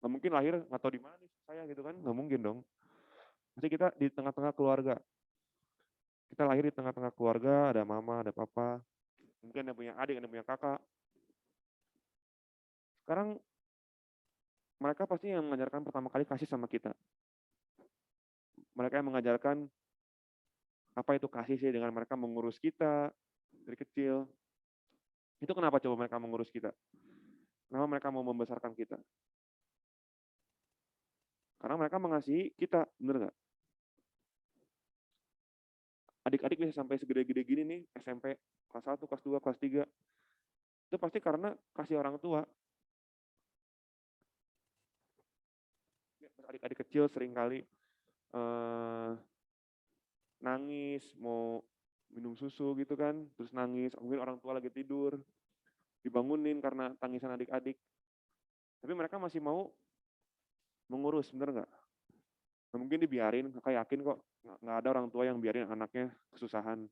Nggak mungkin lahir nggak tahu di mana nih saya gitu kan, nggak mungkin dong. Pasti kita di tengah-tengah keluarga. Kita lahir di tengah-tengah keluarga, ada mama, ada papa, mungkin ada punya adik, ada punya kakak. Sekarang mereka pasti yang mengajarkan pertama kali kasih sama kita. Mereka yang mengajarkan apa itu kasih sih dengan mereka mengurus kita dari kecil. Itu kenapa coba mereka mengurus kita? Kenapa mereka mau membesarkan kita? Karena mereka mengasihi kita, bener nggak? Adik-adik bisa sampai segede-gede gini nih, SMP, kelas 1, kelas 2, kelas 3. Itu pasti karena kasih orang tua. Adik-adik kecil seringkali nangis, mau minum susu gitu kan, terus nangis, mungkin orang tua lagi tidur, dibangunin karena tangisan adik-adik. Tapi mereka masih mau mengurus, bener nggak? Nah, mungkin dibiarin, kakak yakin kok, nggak ada orang tua yang biarin anaknya kesusahan.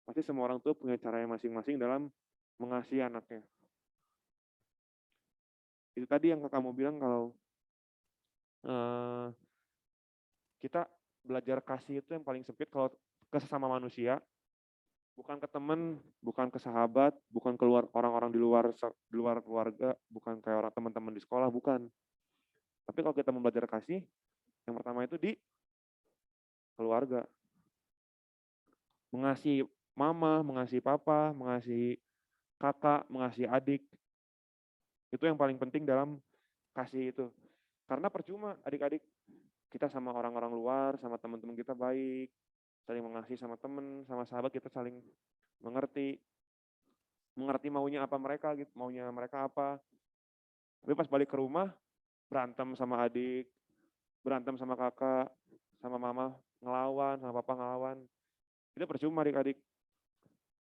Pasti semua orang tua punya caranya masing-masing dalam mengasihi anaknya. Itu tadi yang kakak mau bilang kalau kita belajar kasih itu yang paling sempit kalau ke sesama manusia, bukan ke teman, bukan ke sahabat, bukan keluar orang-orang di luar keluarga, bukan kayak orang teman-teman di sekolah, bukan. Tapi kalau kita mau belajar kasih, yang pertama itu di keluarga. Mengasihi mama, mengasihi papa, mengasihi kakak, mengasihi adik. Itu yang paling penting dalam kasih itu. Karena percuma adik-adik kita sama orang-orang luar, sama teman-teman kita baik, saling mengasihi sama teman, sama sahabat kita saling mengerti maunya apa mereka gitu, maunya mereka apa. Tapi pas balik ke rumah, berantem sama adik, berantem sama kakak, sama mama ngelawan, sama papa ngelawan. Itu percuma adik-adik.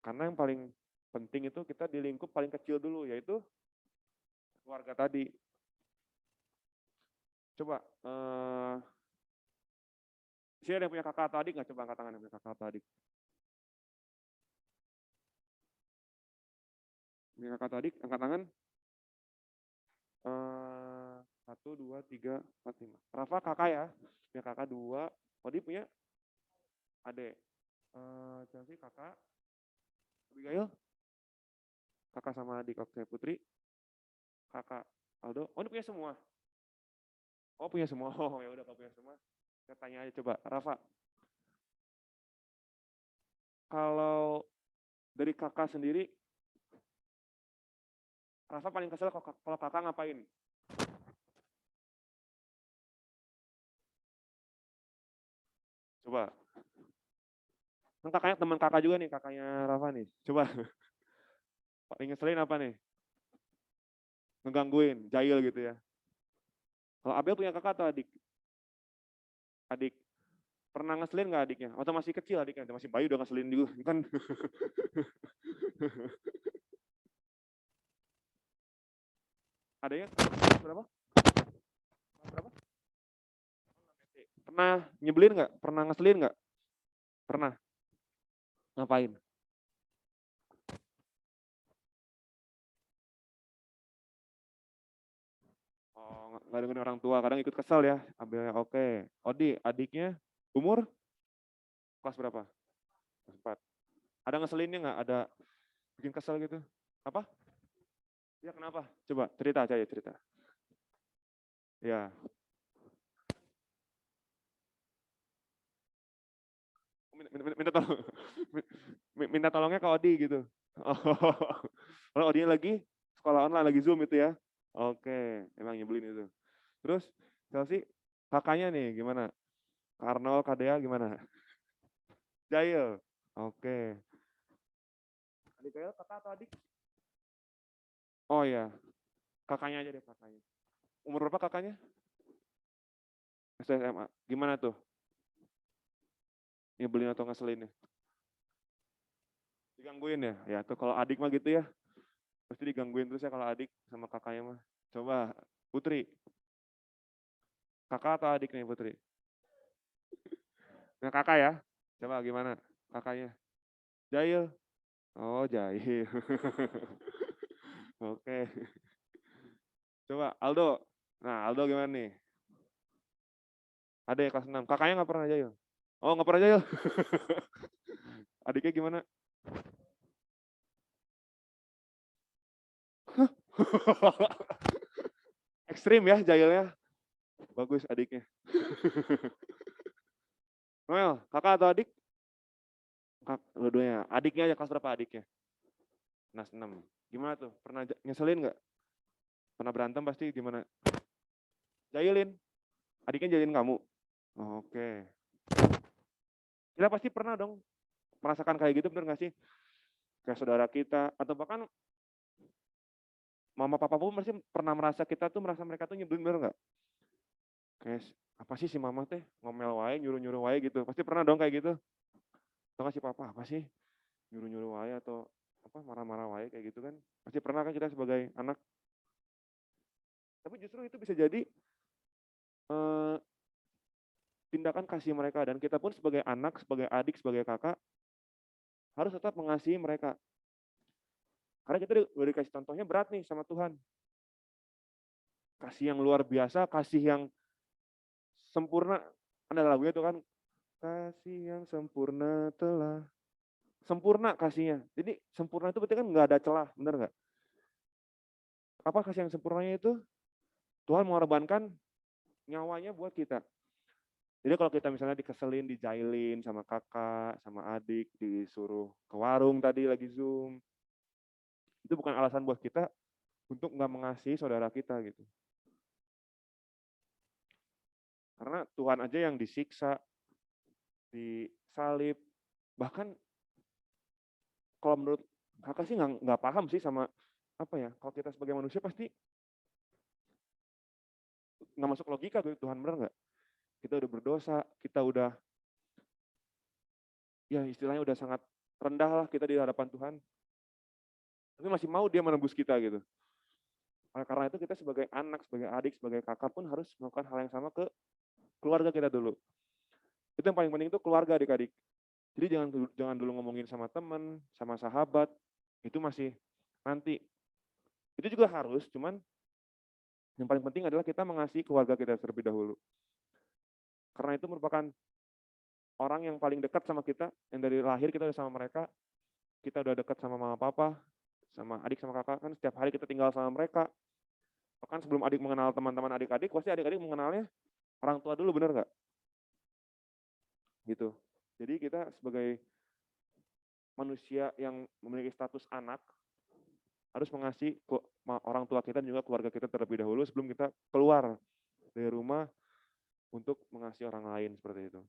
Karena yang paling penting itu kita di lingkup paling kecil dulu, yaitu keluarga tadi. Coba, sini ada yang punya kakak atau adik nggak? Coba angkat tangan yang punya kakak atau adik. Punya kakak atau adik, angkat tangan. 1, 2, 3, 4, 5. Rafa kakak ya, punya kakak 2. Odi punya adik. Chelsea kakak. Abigail? Kakak sama adik. Oke, Putri? Kakak. Aldo? Oh, ini punya semua? Oh, punya semua. Oh, ya udah kalau punya semua. Saya tanya aja coba. Rafa. Kalau dari kakak sendiri, Rafa paling kesel kalau kakak ngapain? Coba. Kan kakaknya teman kakak juga nih, kakaknya Rafa nih. Coba. Paling ngeselin apa nih? Ngegangguin, jahil gitu ya. Kalau Abel punya kakak atau adik? Adik. Pernah ngeselin nggak adiknya? Atau masih kecil adiknya? Masih bayi udah ngeselin juga. Kan. Adanya berapa? Berapa? Pernah nyebelin nggak? Pernah ngeselin nggak? Pernah. Ngapain? Oh, nggak dengerin orang tua. Kadang ikut kesel ya. Abelnya oke. Odi, adiknya umur kelas berapa? Kelas 4. Ada ngeselinnya nggak? Ada bikin kesel gitu? Apa? Ya kenapa? Coba cerita aja ya cerita. Ya. Minta tolong. Minta tolongnya ke Odi gitu. Oh. Kalau Odinya lagi sekolah online, lagi Zoom itu ya. Oke, emang nyebelin itu. Terus, Chelsea, kakaknya nih gimana? Arnold, Kadea gimana? Jahil. Oke. Adik Jahil kakak atau adik? Oh iya, kakaknya aja deh kakaknya. Umur berapa kakaknya? SMA. Gimana tuh? Nyebelin atau ngeselinnya? Digangguin ya? Ya tuh kalau adik mah gitu ya. Pasti digangguin terus ya kalau adik sama kakaknya mah. Coba, Putri. Kakak atau adik nih Putri? Nah, kakak ya. Coba gimana kakaknya? Jahil. Oh, jahil. Oke. Coba Aldo. Nah, Aldo gimana nih? Ada ya kelas 6. Kakaknya nggak pernah jahil. Oh, nggak pernah jahil. Adiknya gimana? Hah? Ekstrim ya jahilnya. Bagus adiknya. Noel, kakak atau adik? Dua-duanya. Adiknya aja, kelas berapa adiknya? Kelas 6. Gimana tuh? Pernah ngeselin nggak? Pernah berantem pasti gimana? Jahilin? Adiknya jahilin kamu? Oh, oke. Kita pasti pernah dong merasakan kayak gitu, bener nggak sih? Kayak saudara kita, atau bahkan mama papa pun pasti pernah merasa kita tuh merasa mereka tuh nyebelin, bener nggak? Kayak apa sih si mama teh ngomel wae, nyuruh-nyuruh wae gitu. Pasti pernah dong kayak gitu. Atau nggak si papa apa sih nyuruh-nyuruh wae atau apa marah-marah wae kayak gitu kan? Pasti pernah kan kita sebagai anak. Tapi justru itu bisa jadi eh, tindakan kasih mereka, dan kita pun sebagai anak, sebagai adik, sebagai kakak harus tetap mengasihi mereka. Karena kita udah dikasih contohnya berat nih sama Tuhan. Kasih yang luar biasa, kasih yang sempurna. Ada lagunya tuh kan, kasih yang sempurna telah. Sempurna kasihnya. Jadi sempurna itu berarti kan nggak ada celah, benar nggak? Apa kasih yang sempurnanya itu? Tuhan mengorbankan nyawanya buat kita. Jadi kalau kita misalnya dikeselin, dijailin sama kakak, sama adik, disuruh ke warung tadi lagi Zoom, itu bukan alasan buat kita untuk nggak mengasihi saudara kita gitu. Karena Tuhan aja yang disiksa, disalib, bahkan kalau menurut kakak sih nggak paham sih sama apa ya, kalau kita sebagai manusia pasti nggak masuk logika gitu, Tuhan bener nggak? Kita udah berdosa, kita udah ya istilahnya udah sangat rendah lah kita di hadapan Tuhan, tapi masih mau dia menembus kita gitu. Karena itu kita sebagai anak, sebagai adik, sebagai kakak pun harus melakukan hal yang sama ke keluarga kita dulu. Itu yang paling penting itu keluarga adik-adik. Jadi jangan dulu ngomongin sama teman, sama sahabat, itu masih nanti. Itu juga harus, cuman yang paling penting adalah kita mengasihi keluarga kita terlebih dahulu. Karena itu merupakan orang yang paling dekat sama kita, yang dari lahir kita udah sama mereka, kita udah dekat sama mama papa, sama adik sama kakak, kan setiap hari kita tinggal sama mereka. Bahkan sebelum adik mengenal teman-teman adik-adik, pasti adik-adik mengenalnya orang tua dulu, bener nggak? Gitu. Jadi kita sebagai manusia yang memiliki status anak, harus mengasihi orang tua kita dan juga keluarga kita terlebih dahulu sebelum kita keluar dari rumah untuk mengasihi orang lain seperti itu.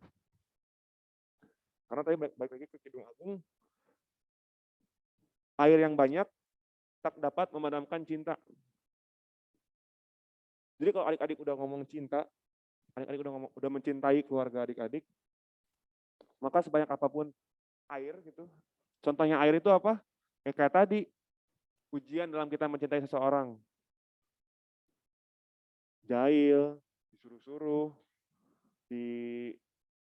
Karena tadi balik lagi ke Kidung Agung, air yang banyak tak dapat memadamkan cinta. Jadi kalau adik-adik udah ngomong cinta, adik-adik udah mencintai keluarga adik-adik, maka sebanyak apapun air gitu. Contohnya air itu apa? Kayak tadi, ujian dalam kita mencintai seseorang. Jahil, disuruh-suruh,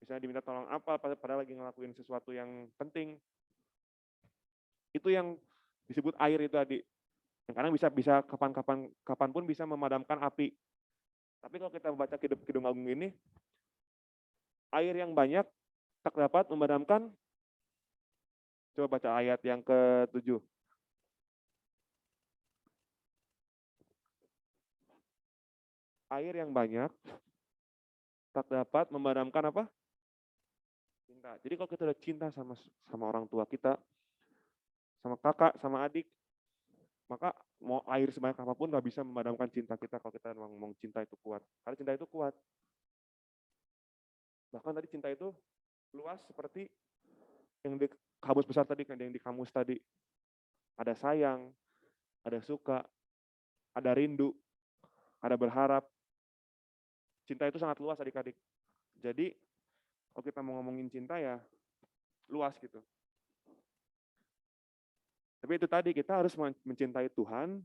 misalnya diminta tolong apa, padahal lagi ngelakuin sesuatu yang penting. Itu yang disebut air itu tadi. Yang kadang bisa kapan pun bisa memadamkan api. Tapi kalau kita membaca Kidung Agung ini, air yang banyak tak dapat memadamkan. Coba baca ayat yang ke-7. Air yang banyak tak dapat memadamkan apa? Cinta. Jadi kalau kita udah cinta sama orang tua kita, sama kakak, sama adik, maka mau air sebanyak apapun gak bisa memadamkan cinta kita kalau kita ngomong cinta itu kuat. Karena cinta itu kuat. Bahkan tadi cinta itu luas seperti yang di kamus besar tadi, yang di kamus tadi. Ada sayang, ada suka, ada rindu, ada berharap. Cinta itu sangat luas adik-adik. Jadi kalau kita mau ngomongin cinta ya luas gitu. Tapi itu tadi kita harus mencintai Tuhan,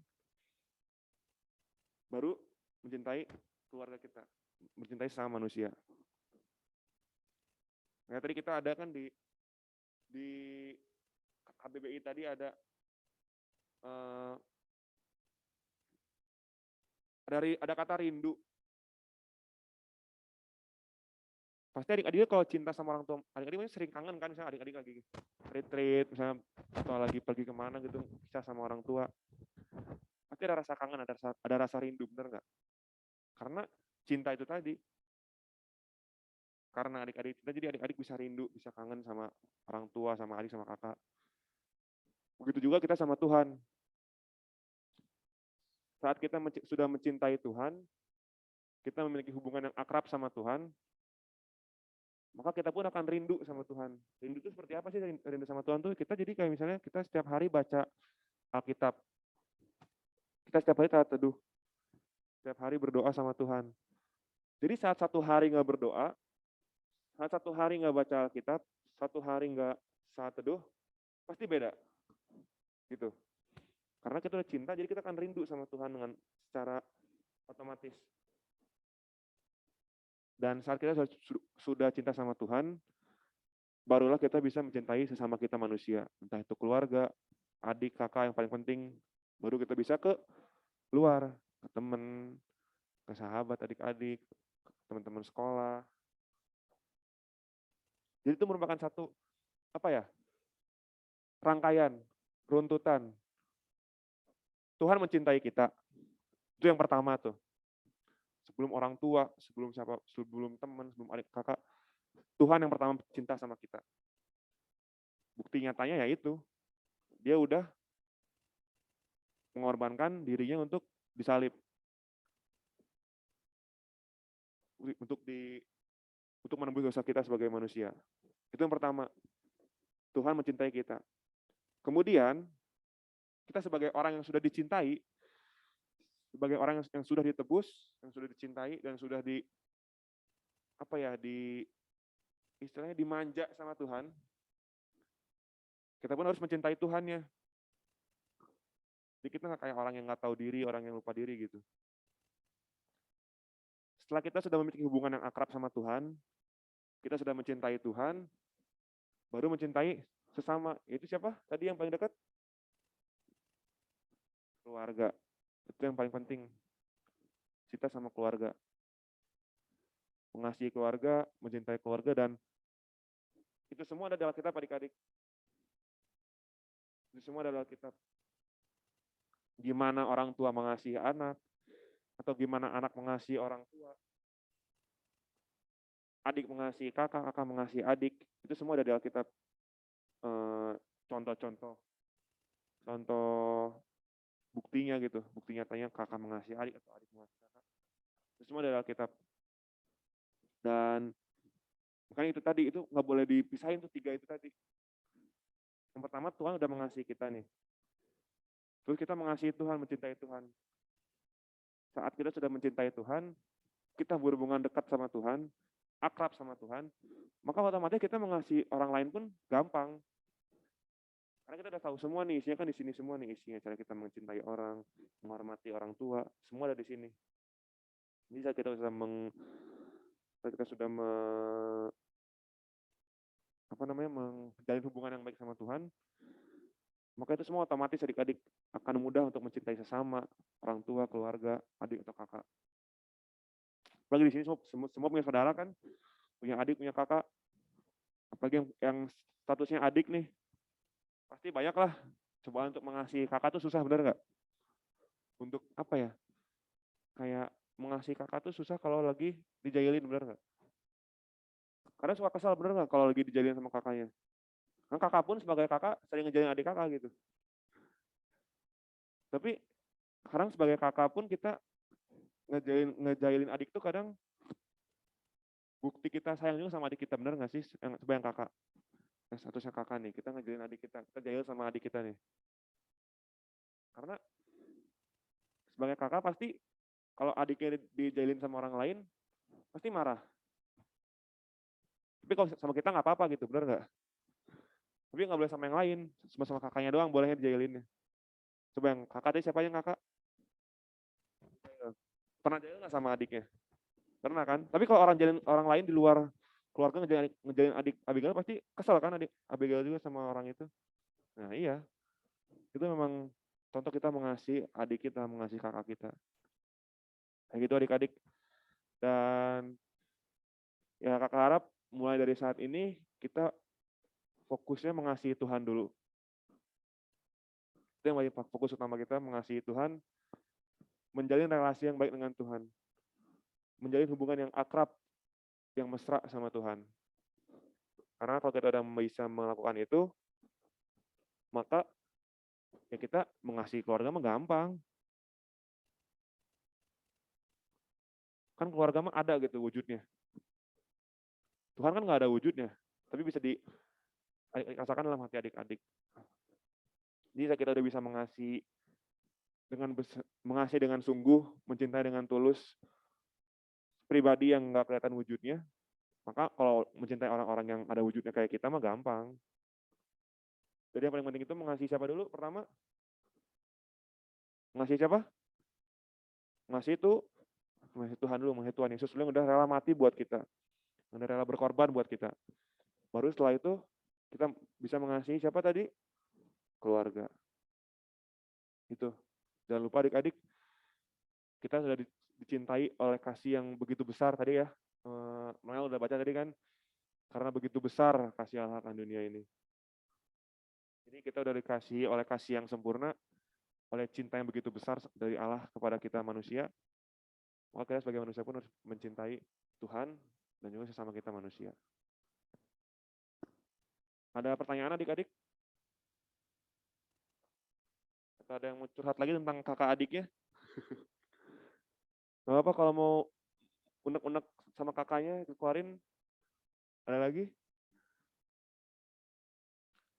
baru mencintai keluarga kita, mencintai sesama manusia. Nah, tadi kita ada kan di KBBI tadi ada ada kata rindu. Pasti adik-adik kalau cinta sama orang tua, adik-adik sering kangen kan, misalnya adik-adik lagi retreat misalnya atau lagi pergi kemana gitu, bisa sama orang tua. pasti ada rasa kangen, ada rasa rindu, bener nggak? Karena cinta itu tadi, karena adik-adik cinta, jadi adik-adik bisa rindu, bisa kangen sama orang tua, sama adik, sama kakak. Begitu juga kita sama Tuhan. Saat kita sudah mencintai Tuhan, kita memiliki hubungan yang akrab sama Tuhan, maka kita pun akan rindu sama Tuhan. Rindu itu seperti apa sih rindu sama Tuhan tuh? Kita jadi kayak misalnya kita setiap hari baca Alkitab. Kita setiap hari saat teduh. Setiap hari berdoa sama Tuhan. Jadi saat satu hari nggak berdoa, saat satu hari nggak baca Alkitab, satu hari nggak saat teduh, pasti beda. Gitu. Karena kita udah cinta, jadi kita akan rindu sama Tuhan dengan secara otomatis. Dan saat kita sudah cinta sama Tuhan, barulah kita bisa mencintai sesama kita manusia. Entah itu keluarga, adik, kakak yang paling penting. Baru kita bisa ke luar, ke teman, ke sahabat, adik-adik, teman-teman sekolah. Jadi itu merupakan satu, rangkaian, runtutan. Tuhan mencintai kita. Itu yang pertama tuh. Sebelum orang tua, sebelum teman, sebelum adik kakak, Tuhan yang pertama cinta sama kita. Bukti nyatanya yaitu dia udah mengorbankan dirinya untuk disalib. Untuk menembus dosa kita sebagai manusia. Itu yang pertama. Tuhan mencintai kita. Kemudian kita sebagai orang yang sudah dicintai, sebagai orang yang sudah ditebus, yang sudah dicintai dan sudah istilahnya dimanja sama Tuhan, kita pun harus mencintai Tuhannya. Jadi kita nggak kayak orang yang nggak tahu diri, orang yang lupa diri gitu. Setelah kita sudah memiliki hubungan yang akrab sama Tuhan, kita sudah mencintai Tuhan, baru mencintai sesama. Itu siapa? Tadi yang paling dekat? Keluarga. Itu yang paling penting. Cinta sama keluarga. Mengasihi keluarga, mencintai keluarga, dan itu semua ada dalam Alkitab, adik-adik. Itu semua adalah Alkitab. Gimana orang tua mengasihi anak, atau gimana anak mengasihi orang tua, adik mengasihi kakak, kakak mengasihi adik, itu semua ada di Alkitab. Contoh buktinya gitu, bukti nyatanya kakak mengasihi adik atau adik mengasihi kakak, itu semua ada di Alkitab. Dan makanya itu tadi, itu nggak boleh dipisahin tuh tiga itu tadi. Yang pertama, Tuhan udah mengasihi kita nih. Terus kita mengasihi Tuhan, mencintai Tuhan. Saat kita sudah mencintai Tuhan, kita berhubungan dekat sama Tuhan, akrab sama Tuhan, maka otomatis kita mengasihi orang lain pun gampang. Karena kita udah tahu semua nih, isinya kan di sini semua nih isinya. Cara kita mencintai orang, menghormati orang tua, semua ada di sini. Jadi saat kita sudah menjalin hubungan yang baik sama Tuhan, maka itu semua otomatis adik-adik akan mudah untuk mencintai sesama, orang tua, keluarga, adik atau kakak. Apalagi di sini semua punya saudara kan, punya adik, punya kakak. Apalagi yang statusnya adik nih, pasti banyak lah cobaan untuk mengasihi kakak tuh susah, bener nggak? Untuk kayak mengasihi kakak tuh susah kalau lagi dijailin, bener nggak? Karena suka kesal, bener nggak, kalau lagi dijailin sama kakaknya? Kan kakak pun sebagai kakak sering ngejailin adik kakak gitu. Tapi kadang sebagai kakak pun kita ngejailin adik tuh kadang bukti kita sayang juga sama adik kita, bener nggak sih? Sebagai kakak, statusnya kakak nih, kita ngejailin adik kita jail sama adik kita nih. Karena sebagai kakak pasti kalau adiknya dijailin sama orang lain, pasti marah. Tapi kalau sama kita nggak apa-apa gitu, bener nggak? Tapi nggak boleh sama yang lain, sama kakaknya doang bolehnya dijailinnya. Coba yang kakak tadi, siapa yang kakak? Pernah jailin nggak sama adiknya? Pernah kan? Tapi kalau orang lain di luar keluarga ngejailin adik Abigail, pasti kesel kan adik Abigail juga sama orang itu. Nah iya, itu memang contoh kita mengasihi adik kita, mengasihi kakak kita. Kayak gitu adik-adik. Dan ya kakak harap mulai dari saat ini kita fokusnya mengasihi Tuhan dulu. Itu yang paling fokus utama kita, mengasihi Tuhan. menjalin relasi yang baik dengan Tuhan. Menjalin hubungan yang akrab, yang mesra sama Tuhan. Karena kalau kita udah bisa melakukan itu, maka ya kita mengasihi keluarga mah gampang. Kan keluarga mah ada gitu wujudnya. Tuhan kan nggak ada wujudnya, tapi bisa dirasakan dalam hati adik-adik. Jadi kita udah bisa mengasihi dengan sungguh, mencintai dengan tulus, pribadi yang nggak kelihatan wujudnya, maka kalau mencintai orang-orang yang ada wujudnya kayak kita mah gampang. Jadi yang paling penting itu mengasihi siapa dulu? Pertama, mengasihi siapa? Mengasihi Tuhan dulu, mengasihi Tuhan Yesus yang udah rela mati buat kita, yang udah rela berkorban buat kita. Baru setelah itu kita bisa mengasihi siapa tadi? Keluarga. Itu. Jangan lupa adik-adik, kita sudah dicintai oleh kasih yang begitu besar tadi ya. Noel udah baca tadi kan, karena begitu besar kasih Allah akan dunia ini. Jadi kita udah dikasih oleh kasih yang sempurna, oleh cinta yang begitu besar dari Allah kepada kita manusia. Maka kita sebagai manusia pun harus mencintai Tuhan dan juga sesama kita manusia. Ada pertanyaan adik-adik? Atau ada yang mau curhat lagi tentang kakak adiknya? Gak apa kalau mau unek-unek sama kakaknya dikeluarin. Ada lagi?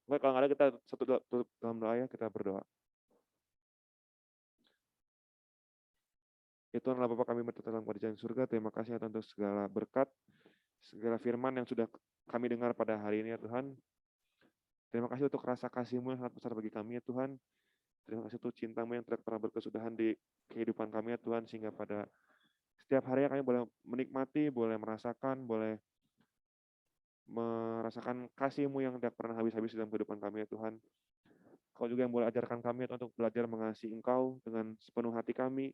Oke, kalau nggak ada kita tutup dalam doa ya, kita berdoa. Ya Tuhan Allah Bapa kami berdoa dalam kerajaan surga, terima kasih Tuhan untuk segala berkat, segala firman yang sudah kami dengar pada hari ini ya Tuhan. Terima kasih untuk rasa kasih-Mu yang sangat besar bagi kami ya Tuhan. Terima kasih untuk cinta-Mu yang tidak pernah berkesudahan di kehidupan kami ya Tuhan, sehingga pada setiap hari kami boleh menikmati, boleh merasakan, boleh merasakan kasih-Mu yang tidak pernah habis-habis dalam kehidupan kami ya Tuhan. Kau juga yang boleh ajarkan kami untuk belajar mengasihi Engkau dengan sepenuh hati kami,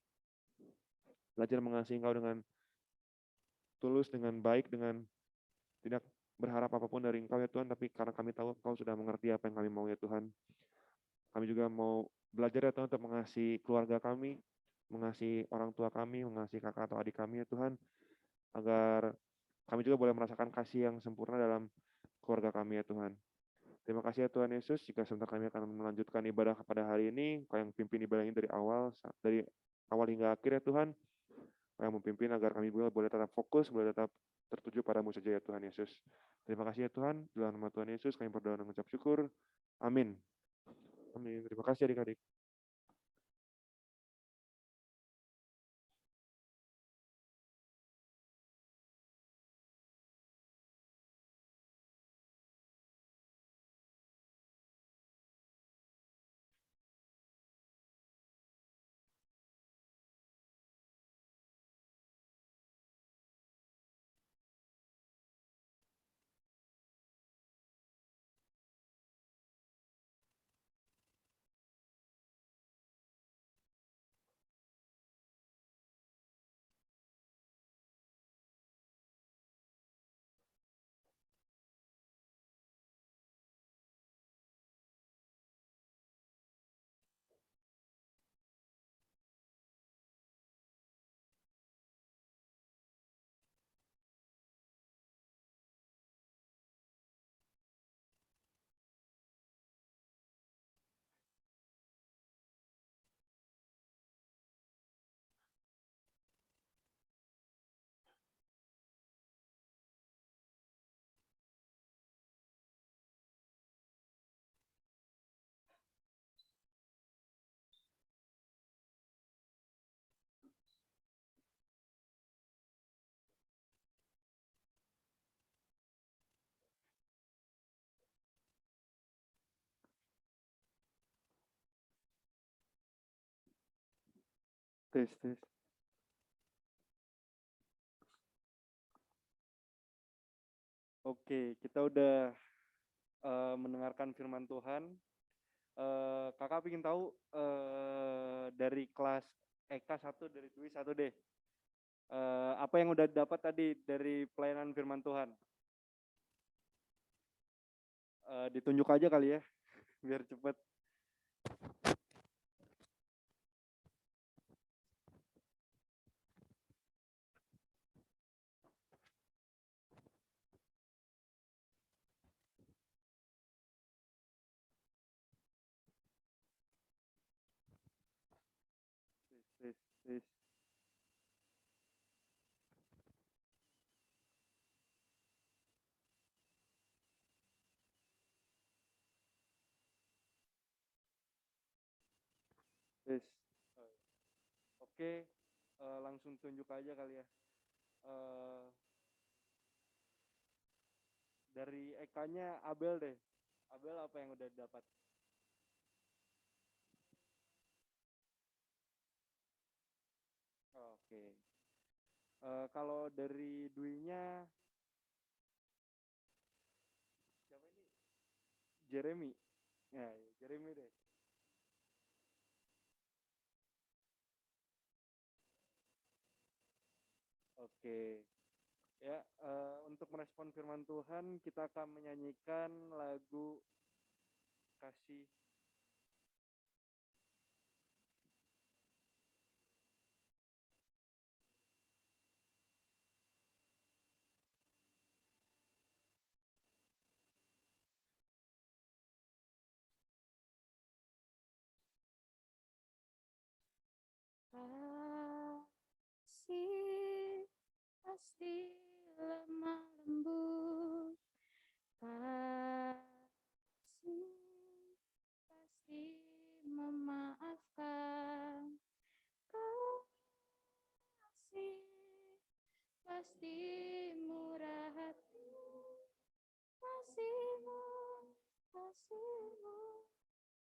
belajar mengasihi Engkau dengan tulus, dengan baik, dengan tidak berharap apapun dari Engkau ya Tuhan, tapi karena kami tahu Engkau sudah mengerti apa yang kami mau ya Tuhan. Kami juga mau belajar ya Tuhan untuk mengasihi keluarga kami, mengasihi orang tua kami, mengasihi kakak atau adik kami ya Tuhan, agar kami juga boleh merasakan kasih yang sempurna dalam keluarga kami ya Tuhan. Terima kasih ya Tuhan Yesus, jika sebentar kami akan melanjutkan ibadah pada hari ini, Kau yang pimpin ibadah ini dari awal hingga akhir ya Tuhan, Kau yang memimpin agar kami boleh tetap fokus, boleh tetap tertuju padamu saja ya Tuhan Yesus. Terima kasih ya Tuhan, dalam nama Tuhan Yesus kami berdoa dan mengucap syukur. Amin. Amin. Terima kasih adik-adik. Tes. Oke, kita udah mendengarkan firman Tuhan. Kakak ingin tahu dari kelas EK 1 dari TUI 1 deh. Apa yang udah dapat tadi dari pelayanan firman Tuhan? Ditunjuk aja kali ya, biar cepet. Tes, tes. Tes. Oke, langsung tunjuk aja kali ya. Eh, dari Eka-nya Abel deh. Abel apa yang udah dapat? Oke. Kalau dari Dwi-nya siapa ini? Jeremy. Ya, Jeremy deh. Oke. Ya, untuk merespon firman Tuhan, kita akan menyanyikan lagu Kasih. Kasih pasti lemah lembut, kasih pasti memaafkan, kasih pasti murah hati, kasihmu, kasihmu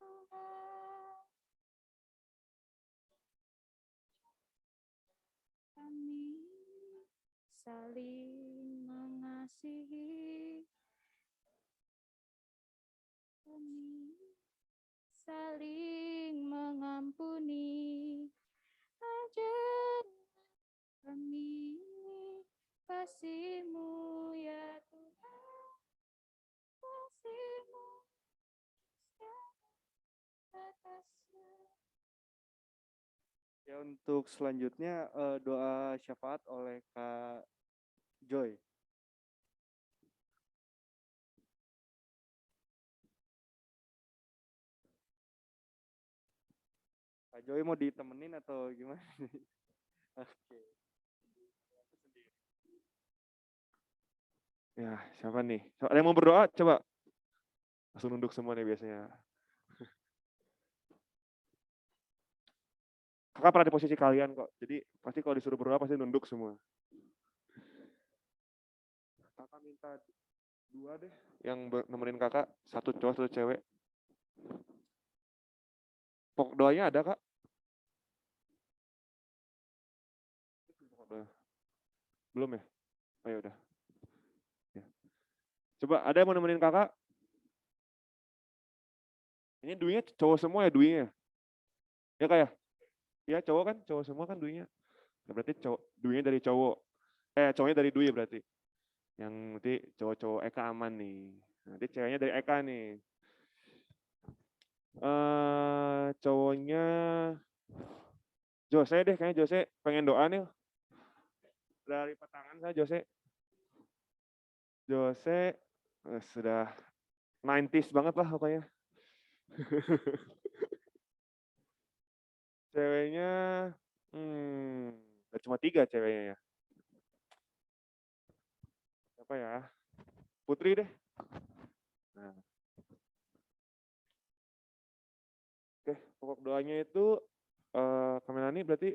Tuhan. Kami saling mengasihi, kami saling mengampuni, ajar kami kasih-Mu ya Tuhan, kasih-Mu seatasnya. Ya, untuk selanjutnya doa syafaat oleh Kak Joy. Kak Joy mau ditemenin atau gimana? Oke. Ya, siapa nih? Ada yang mau berdoa? Coba. Langsung nunduk semua nih biasanya. Kakak pernah di posisi kalian kok. Jadi pasti kalau disuruh berdoa pasti nunduk semua. Kakak minta 2 deh. Yang nemenin kakak, 1 cowok, 1 cewek. Pokok doanya ada kak? Belum ya? Oh ya udah. Ya. Coba ada yang mau nemenin kakak? Ini duinya cowok semua ya duinya? Ya kak ya? Iya cowok kan? Cowok semua kan duinya. Nah, berarti cowok, duinya dari cowok. Cowoknya dari Dwi berarti. Yang nanti cowok-cowok Eka aman nih. Nanti ceweknya dari Eka nih. Cowoknya Jose deh, kayaknya Jose pengen doa nih. Dari petangan saya Jose. Jose sudah 90s banget lah pokoknya. Ceweknya, cuma 3 ceweknya ya. Apa ya? Putri deh. Nah. Oke, pokok doanya itu Kamelani berarti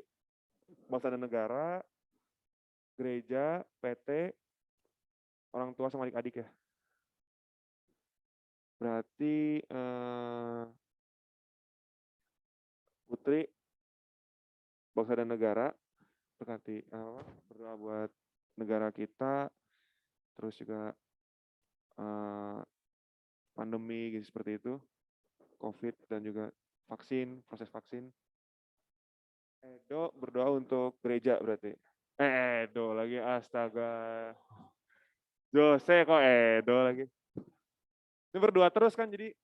bangsa dan negara, gereja, PT, orang tua sama adik-adik ya. Berarti Putri, bangsa dan negara, berarti berdoa buat negara kita, terus juga pandemi gitu seperti itu, COVID dan juga vaksin, proses vaksin. Edo berdoa untuk gereja berarti. Edo lagi, astaga. Jose kok Edo lagi. Ini berdoa terus kan, jadi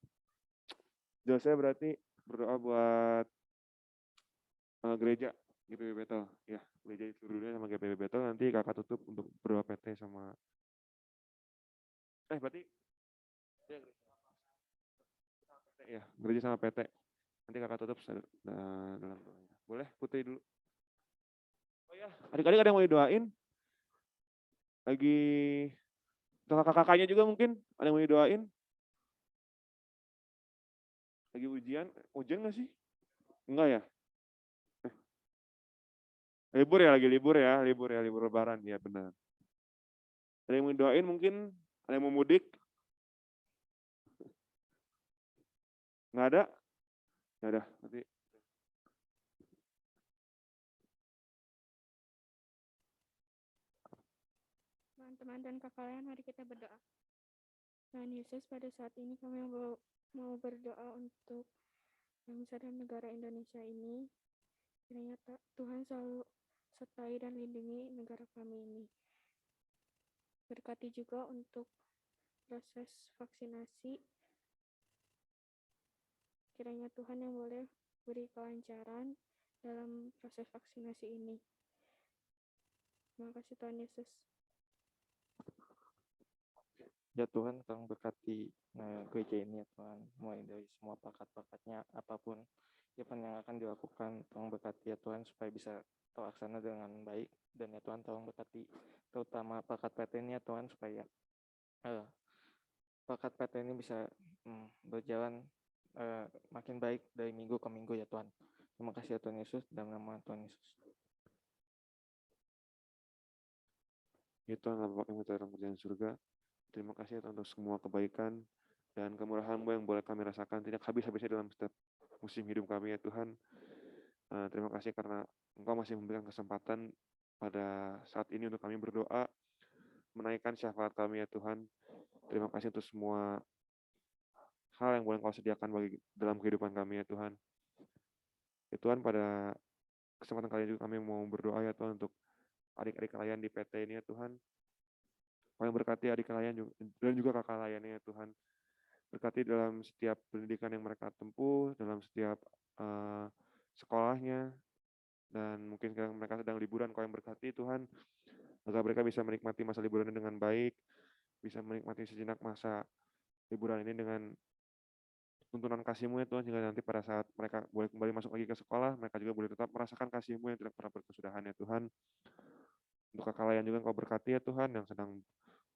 Jose berarti berdoa buat gereja GPB Betel. Ya, gereja di seluruh dunia sama GPB Betel. Nanti kakak tutup untuk berdoa PT sama... berarti... Ya, gereja sama PT. Nanti kakak tutup dalam doanya. Boleh Putri dulu. Adik-adik ada yang mau didoain? Lagi kakak-kakaknya juga mungkin ada yang mau didoain? Lagi ujian? Ujian nggak sih? Enggak ya? Libur ya, lagi libur ya, libur lebaran ya benar. Ada yang mau didoain mungkin? Ada yang mau mudik? Nggak ada? Nggak ada. Nanti Teman-teman dan kakak lain, mari kita berdoa. Tuhan Yesus, pada saat ini kami mau berdoa untuk bangsa dan negara Indonesia ini. Kiranya Tuhan selalu sertai dan lindungi negara kami ini. Berkati juga untuk proses vaksinasi. Kiranya Tuhan yang boleh beri kelancaran dalam proses vaksinasi ini. Terima kasih Tuhan Yesus. Ya Tuhan, tolong berkati gereja ini ya Tuhan, mulai dari semua bakat-bakatnya, apapun event yang akan dilakukan, tolong berkati ya Tuhan, supaya bisa terlaksana dengan baik, dan ya Tuhan, tolong berkati terutama bakat PT ini ya Tuhan, supaya bakat PT ini bisa berjalan makin baik dari minggu ke minggu ya Tuhan. Terima kasih ya Tuhan Yesus, dalam nama Tuhan Yesus. ya Tuhan, Bapa kami dalam kerjaan surga, terima kasih ya Tuhan untuk semua kebaikan dan kemurahan-Mu yang boleh kami rasakan tidak habis-habisnya dalam setiap musim hidup kami ya Tuhan. Terima kasih karena Engkau masih memberikan kesempatan pada saat ini untuk kami berdoa, menaikkan syafaat kami ya Tuhan. Terima kasih untuk semua hal yang boleh Engkau sediakan bagi dalam kehidupan kami ya Tuhan. Ya Tuhan, pada kesempatan kali ini juga kami mau berdoa ya Tuhan untuk adik-adik kalian di PT ini ya Tuhan. Kau yang berkati adik kalian dan juga kakak layannya ya Tuhan. Berkati dalam setiap pendidikan yang mereka tempuh, dalam setiap sekolahnya, dan mungkin sekarang mereka sedang liburan. Kau yang berkati Tuhan, agar mereka bisa menikmati masa liburan dengan baik, bisa menikmati sejenak masa liburan ini dengan tuntunan kasih-Mu ya Tuhan, sehingga nanti pada saat mereka boleh kembali masuk lagi ke sekolah, mereka juga boleh tetap merasakan kasih-Mu yang tidak pernah berkesudahan ya Tuhan. Untuk kakak layan juga Engkau berkati ya Tuhan, yang sedang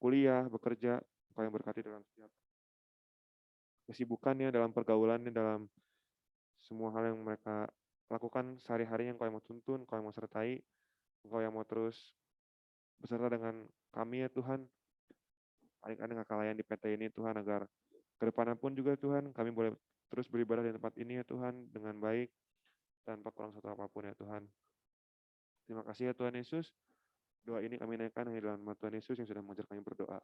kuliah, bekerja, Engkau yang berkati dalam setiap kesibukannya, dalam pergaulannya, dalam semua hal yang mereka lakukan sehari-hari, yang Engkau yang mau tuntun, Engkau yang mau sertai, Engkau yang mau terus beserta dengan kami ya Tuhan, adik-adik kakak layan di PT ini Tuhan, agar kedepannya pun juga Tuhan, kami boleh terus beribadah di tempat ini ya Tuhan, dengan baik, tanpa kurang satu apapun ya Tuhan. Terima kasih ya Tuhan Yesus. Doa ini kami naikkan hanya dalam nama Tuhan Yesus yang sudah mengajar kami berdoa.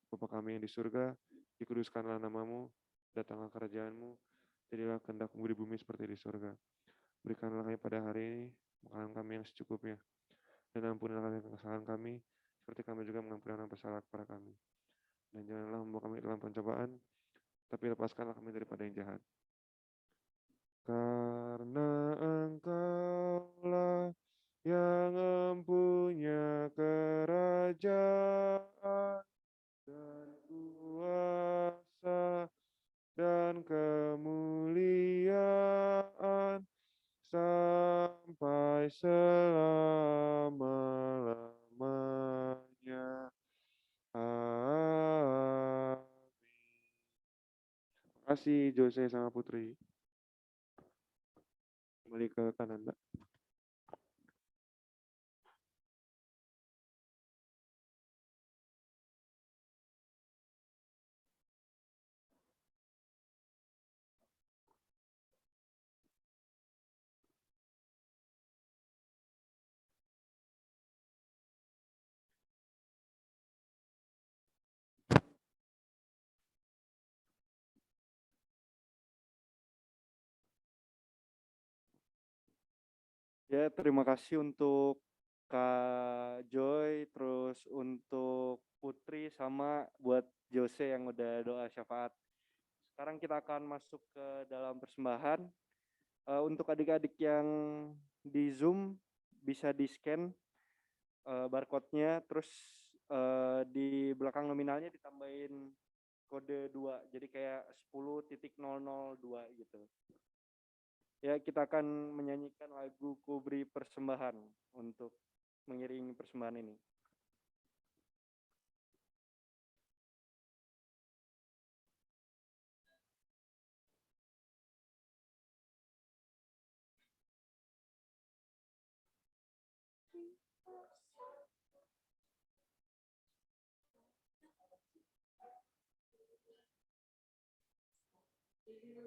Bapa kami yang di surga, dikuduskanlah namamu, datanglah kerajaan-Mu, jadilah kehendak-Mu di bumi seperti di surga. Berikanlah kami pada hari ini makanan kami yang secukupnya, dan ampunilah kami kesalahan kami, seperti kami juga mengampuni orang bersalah kepada kami. Dan janganlah membawa kami dalam pencobaan, tapi lepaskanlah kami daripada yang jahat. Karena Engkaulah yang empunya kerajaan dan kuasa dan kemuliaan sampai selama-lamanya. Amin. Terima kasih Jose sama Putri. Kembali ke Kananda. Ya, terima kasih untuk Kak Joy, terus untuk Putri, sama buat Jose yang udah doa syafaat. Sekarang kita akan masuk ke dalam persembahan. Untuk adik-adik yang di Zoom, bisa di-scan barcode-nya, terus di belakang nominalnya ditambahin kode 2, jadi kayak 10.002 gitu. Ya, kita akan menyanyikan lagu Ku Beri Persembahan untuk mengiringi persembahan ini.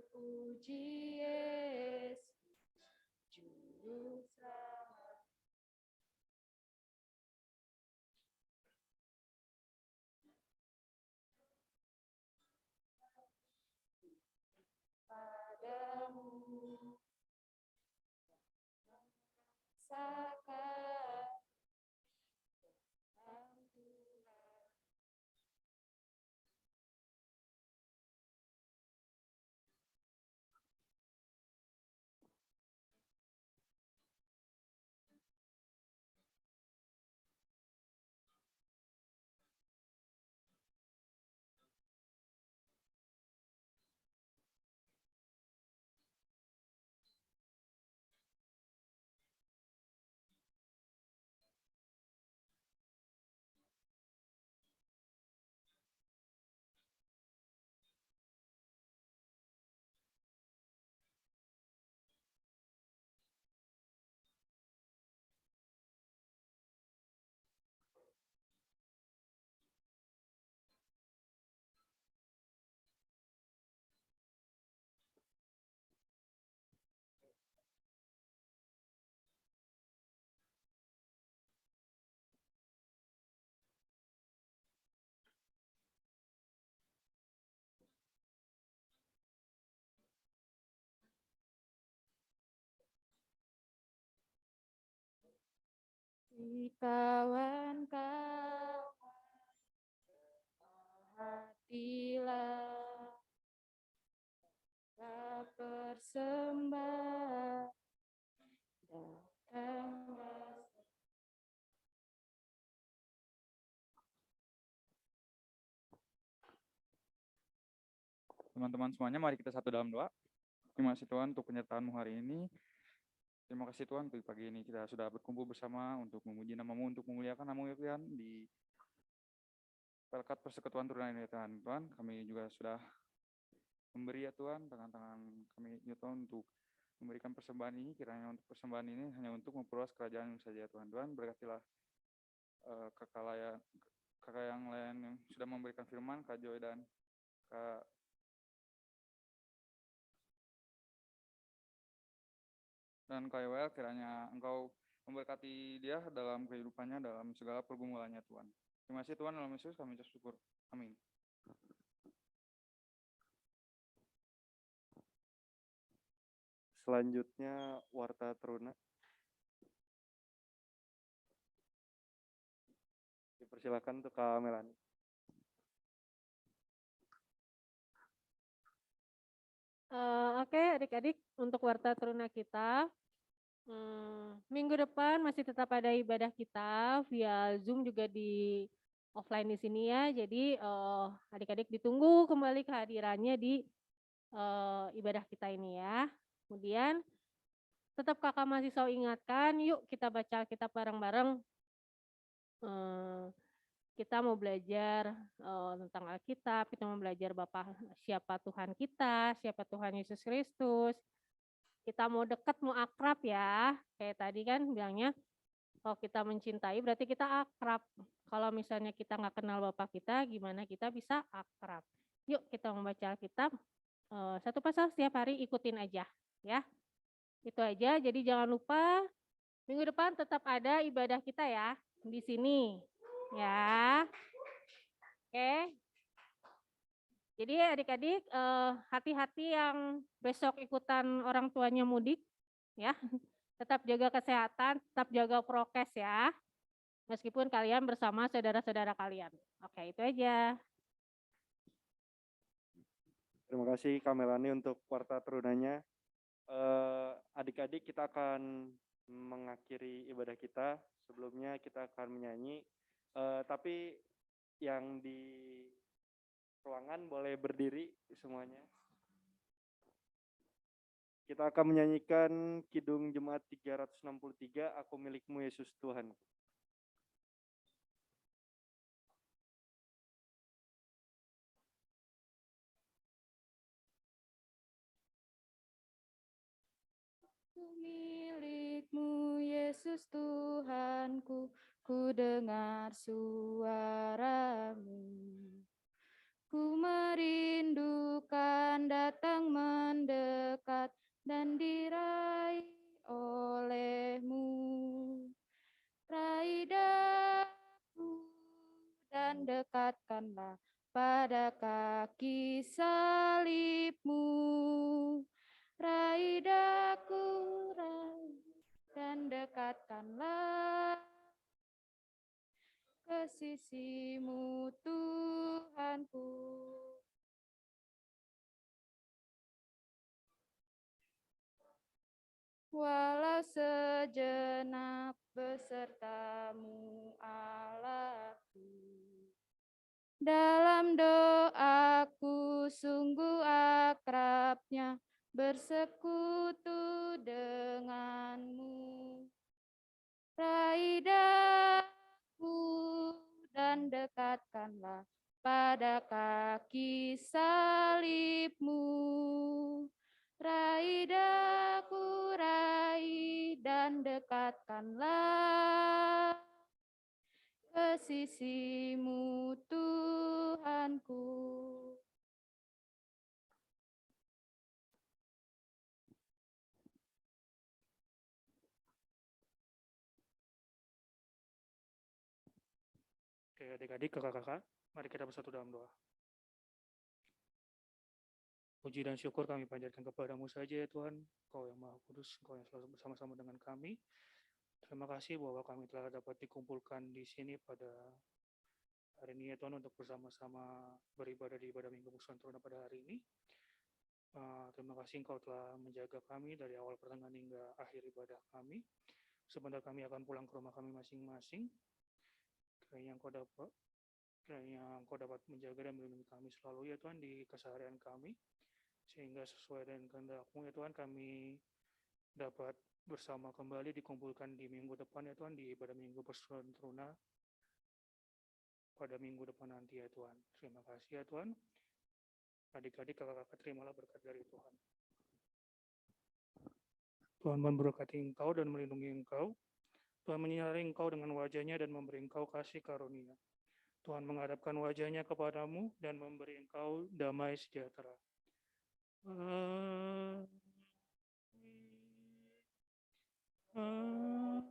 Puji Yesus, Juru Selamat. Padamu, sakat Tuhan. Kawan-kawan, hatilah persembah datang. Teman-teman semuanya, mari kita satu dalam doa. Terima kasih Tuhan untuk penyertaan-Mu hari ini. Terima kasih Tuhan untuk pagi ini kita sudah berkumpul bersama untuk memuji nama-Mu, untuk memuliakan nama-Mu ya Tuhan di berkat persekutuan turunan ini Tuhan. Tuhan, kami juga sudah memberi ya Tuhan tangan-tangan kami ya Tuhan untuk memberikan persembahan ini. Kiranya untuk persembahan ini hanya untuk memperluas kerajaan saja Tuhan. Tuhan, berkatilah kakak yang lain yang sudah memberikan firman, Kak Joy dan Kak Yoel, kiranya Engkau memberkati dia dalam kehidupannya, dalam segala pergumulannya Tuhan. Terima kasih Tuhan, dalam Yesus kami ucap syukur. Amin. Selanjutnya Warta Teruna. Dipersilakan untuk Kak Melani. Oke, adik-adik, untuk Warta Teruna kita, minggu depan masih tetap ada ibadah kita via Zoom juga di offline di sini ya. Jadi adik-adik ditunggu kembali kehadirannya di ibadah kita ini ya. Kemudian tetap kakak mahasiswa ingatkan, yuk kita baca Alkitab bareng-bareng. Kita mau belajar tentang Alkitab, kita mau belajar siapa Tuhan kita, siapa Tuhan Yesus Kristus. Kita mau dekat, mau akrab ya. Kayak tadi kan bilangnya, kalau kita mencintai berarti kita akrab. Kalau misalnya kita nggak kenal Bapak kita, gimana kita bisa akrab. Yuk kita membaca Alkitab, satu pasal setiap hari ikutin aja ya. Itu aja, jadi jangan lupa minggu depan tetap ada ibadah kita ya di sini. Ya, oke. Jadi adik-adik hati-hati yang besok ikutan orang tuanya mudik, ya. Tetap jaga kesehatan, tetap jaga prokes ya. Meskipun kalian bersama saudara-saudara kalian. Oke, itu aja. Terima kasih Kak Melani untuk Warta Terunanya. Adik-adik, kita akan mengakhiri ibadah kita. Sebelumnya kita akan menyanyi. Tapi yang di ruangan boleh berdiri semuanya. Kita akan menyanyikan Kidung Jemaat 363, Aku Milikmu Yesus Tuhan. milik-Mu, Yesus Tuhanku, ku dengar suara-Mu. Ku merindukan datang mendekat dan diraih oleh-Mu. Raih daku dan dekatkanlah pada kaki salib-Mu. Raih daku, raih dan dekatkanlah ke sisi-Mu, Tuhanku. Walau sejenak besertamu Allahku, dalam doaku sungguh akrabnya bersekutu denganmu. Raih daku dan dekatkanlah pada kaki salib-Mu. Raih daku, raih dan dekatkanlah ke sisi-Mu, Tuhanku. Oke, adik-adik, kakak-kakak, mari kita bersatu dalam doa. Puji dan syukur kami panjatkan kepadamu saja ya Tuhan, Kau yang Maha Kudus, Kau yang selalu bersama-sama dengan kami. Terima kasih bahwa kami telah dapat dikumpulkan di sini pada hari ini ya Tuhan untuk bersama-sama beribadah di ibadah Minggu Persekutuan Teruna pada hari ini. Terima kasih Engkau telah menjaga kami dari awal pertengahan hingga akhir ibadah kami. Sebentar kami akan pulang ke rumah kami masing-masing. Kiranya Engkau dapat menjaga dan melindungi kami selalu ya Tuhan di keseharian kami. Sehingga sesuai dengan kehendak-Mu ya Tuhan, kami dapat bersama kembali dikumpulkan di minggu depan ya Tuhan, di ibadah Minggu Persekutuan Teruna pada minggu depan nanti ya Tuhan. Terima kasih ya Tuhan. Adik-adik, kakak-kakak, terimalah berkat dari Tuhan. Tuhan memberkati engkau dan melindungi engkau. Tuhan menyinari engkau dengan wajah-Nya dan memberi engkau kasih karunia. Tuhan menghadapkan wajah-Nya kepadamu dan memberi engkau damai sejahtera. Amin. Amin.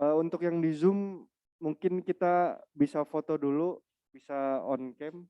Untuk yang di Zoom mungkin kita bisa foto dulu, bisa on cam.